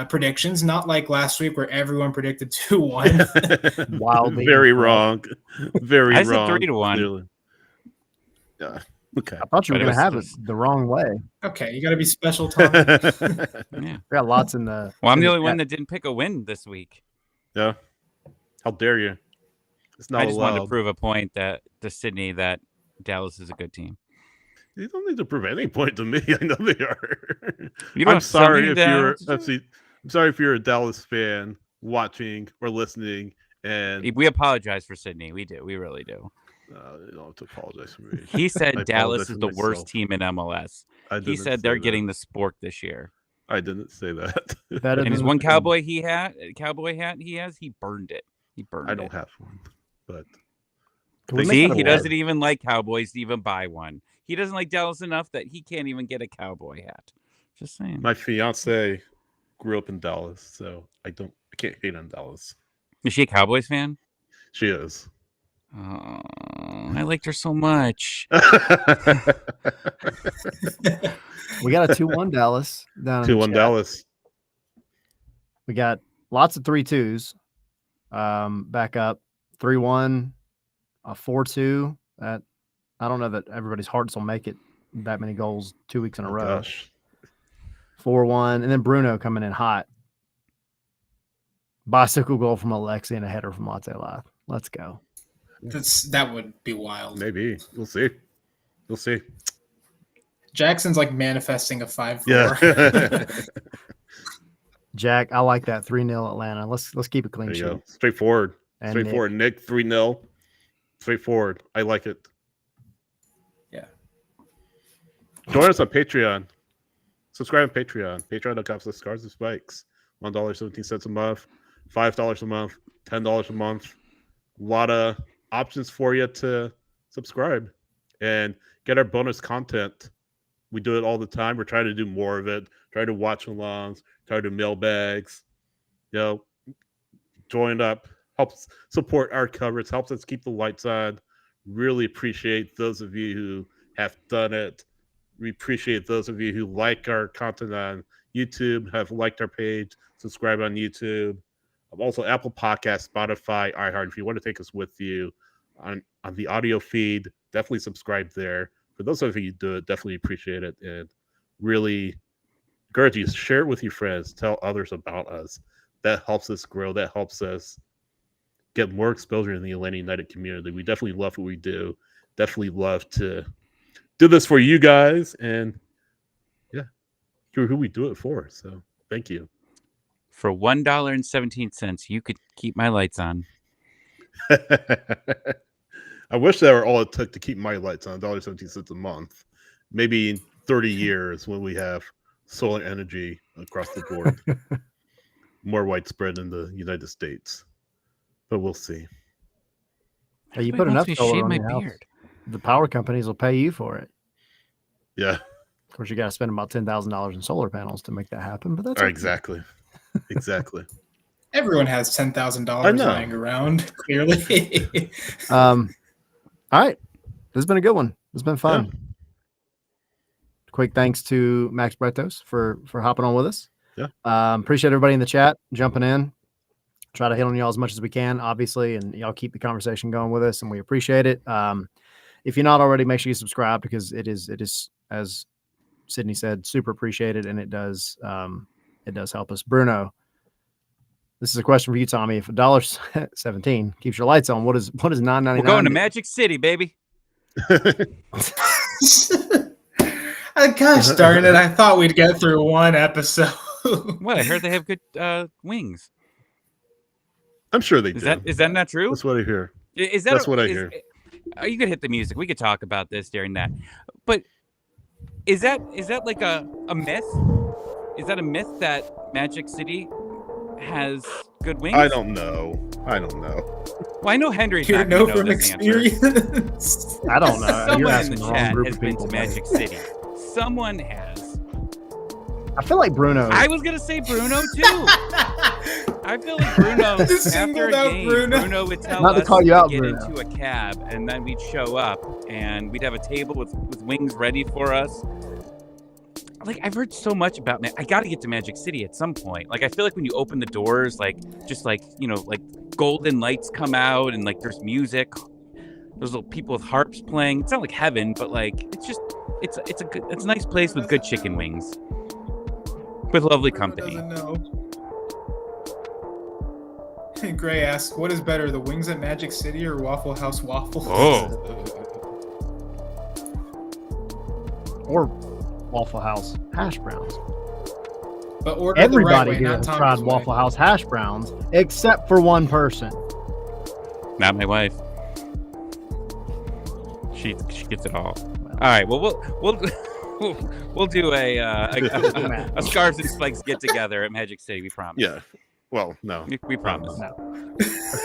predictions, not like last week where everyone predicted 2-1. Wildly Very incorrect. wrong. Very I said wrong. 3-1. Clearly. Yeah. Okay. I thought you were But it going to have was- it the wrong way. Okay, you got to be special, Tommy. Yeah. We got lots in the. Well, I'm in the only one chat. that didn't pick a win this week. Yeah. How dare you? It's not I just wanted to allowed. prove a point to Sydney that Dallas is a good team. You don't need to prove any point to me. I know they are. You don't I'm have sorry something if to- you're I'm sorry if you're a Dallas fan watching or listening And We apologize for Sydney. We do. We really do. you don't have to apologize for me. He said Dallas is the myself. worst team in MLS. He said they're getting the spork this year. I didn't say that. And his one cowboy hat he has, he burned it. I don't have one, but see, he doesn't even like Cowboys to even buy one. He doesn't like Dallas enough that he can't even get a cowboy hat. Just saying. My fiance grew up in Dallas, so I can't hate on Dallas. Is she a Cowboys fan? She is. Oh, I liked her so much. We got a 2-1 Dallas down. 2-1 Dallas. We got lots of 3-2s. Back up 3-1, a 4-2. That I don't know that everybody's hearts will make it that many goals 2 weeks in a row. Gosh. 4-1, and then Bruno coming in hot. Bicycle goal from Alexi and a header from Latte Live. Let's go. That would be wild. Maybe. We'll see. We'll see. Jackson's like manifesting a 5-4. Yeah. Jack, I like that 3-0 Atlanta. Let's keep it clean sheet. Straightforward. And Straightforward. Nick 3-0. Straightforward. I like it. Yeah. Join us on Patreon. Subscribe on Patreon. Patreon.com/Scars and Spikes. $1.17 a month. $5 a month. $10 a month. A lot of options for you to subscribe and get our bonus content. We do it all the time. We're trying to do more of it. Try to watch alongs. Try to do mailbags. Join up. Helps support our coverage. Helps us keep the lights on. Really appreciate those of you who have done it. We appreciate those of you who like our content on YouTube, have liked our page, subscribe on YouTube. Also, Apple Podcasts, Spotify, iHeart. If you want to take us with you on the audio feed, definitely subscribe there. For those of you who do it, definitely appreciate it. And really encourage you to share it with your friends. Tell others about us. That helps us grow. That helps us get more exposure in the Atlanta United community. We definitely love what we do. Definitely love to do this for you guys. And yeah, you're who we do it for. So thank you. For $1.17, you could keep my lights on. I wish that were all it took to keep my lights on, $1.17 a month. Maybe in 30 years when we have solar energy across the board. More widespread in the United States. But we'll see. Hey, you put enough solar on my your house, beard. the power companies will pay you for it. Yeah. Of course, you got to spend about $10,000 in solar panels to make that happen. But that's okay. Exactly. Everyone has $10,000 lying around, clearly. All right. This has been a good one. It's been fun. Yeah. Quick thanks to Max Bretos for hopping on with us. Yeah. Appreciate everybody in the chat jumping in. Try to hit on y'all as much as we can, obviously, and y'all keep the conversation going with us, and we appreciate it. If you're not already, make sure you subscribe because it is, as Sydney said, super appreciated, and it does help us. Bruno, this is a question for you, Tommy. If $1.17 keeps your lights on, what is $9.99? We're going to Magic City, baby. Gosh darn it! I thought we'd get through one episode. What? I heard they have good wings. I'm sure they do. Is that not true? That's what I hear. That's what I hear. You could hit the music. We could talk about this during that. But is that like a myth? Is that a myth that Magic City has good wings? I don't know. Well, I know Henry's You not know going to from know this answer. experience. I don't know. You're Someone in asking the the wrong chat group has of been people. to Magic City. Someone has. I feel like Bruno. I was gonna say Bruno too. I feel like Bruno after a Singled out game, Bruno. Bruno would tell Not to us call you to out, get Bruno. into a cab, and then we'd show up, and we'd have a table with wings ready for us. Like, I've heard so much about I got to get to Magic City at some point. Like, I feel like when you open the doors, like golden lights come out, and like there's music. There's little people with harps playing. It's not like heaven, but like it's a nice place with good chicken wings. With lovely company. Gray asks, what is better, the wings at Magic City or Waffle House waffles? Oh. Or Waffle House hash browns. But order Everybody the right way, here not has Tommy's tried way. Waffle House hash browns, except for one person. Not my wife. She gets it all. All right. Well, we'll do a Scarves and Spikes get together at Magic City. We promise. Yeah. Well, no. We promise.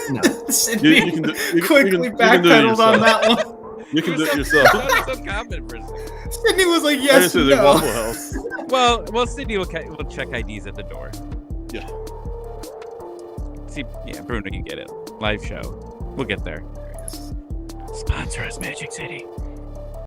No. Sydney You can do it quickly backpedaled on that one. You can do it yourself. I was so confident for a second. Sydney was like, I yes, just said the no. Waffle House. Well, Sydney will check IDs at the door. Yeah. See, yeah, Bruno, you get it. Live show. We'll get there. Sponsor us, Magic City.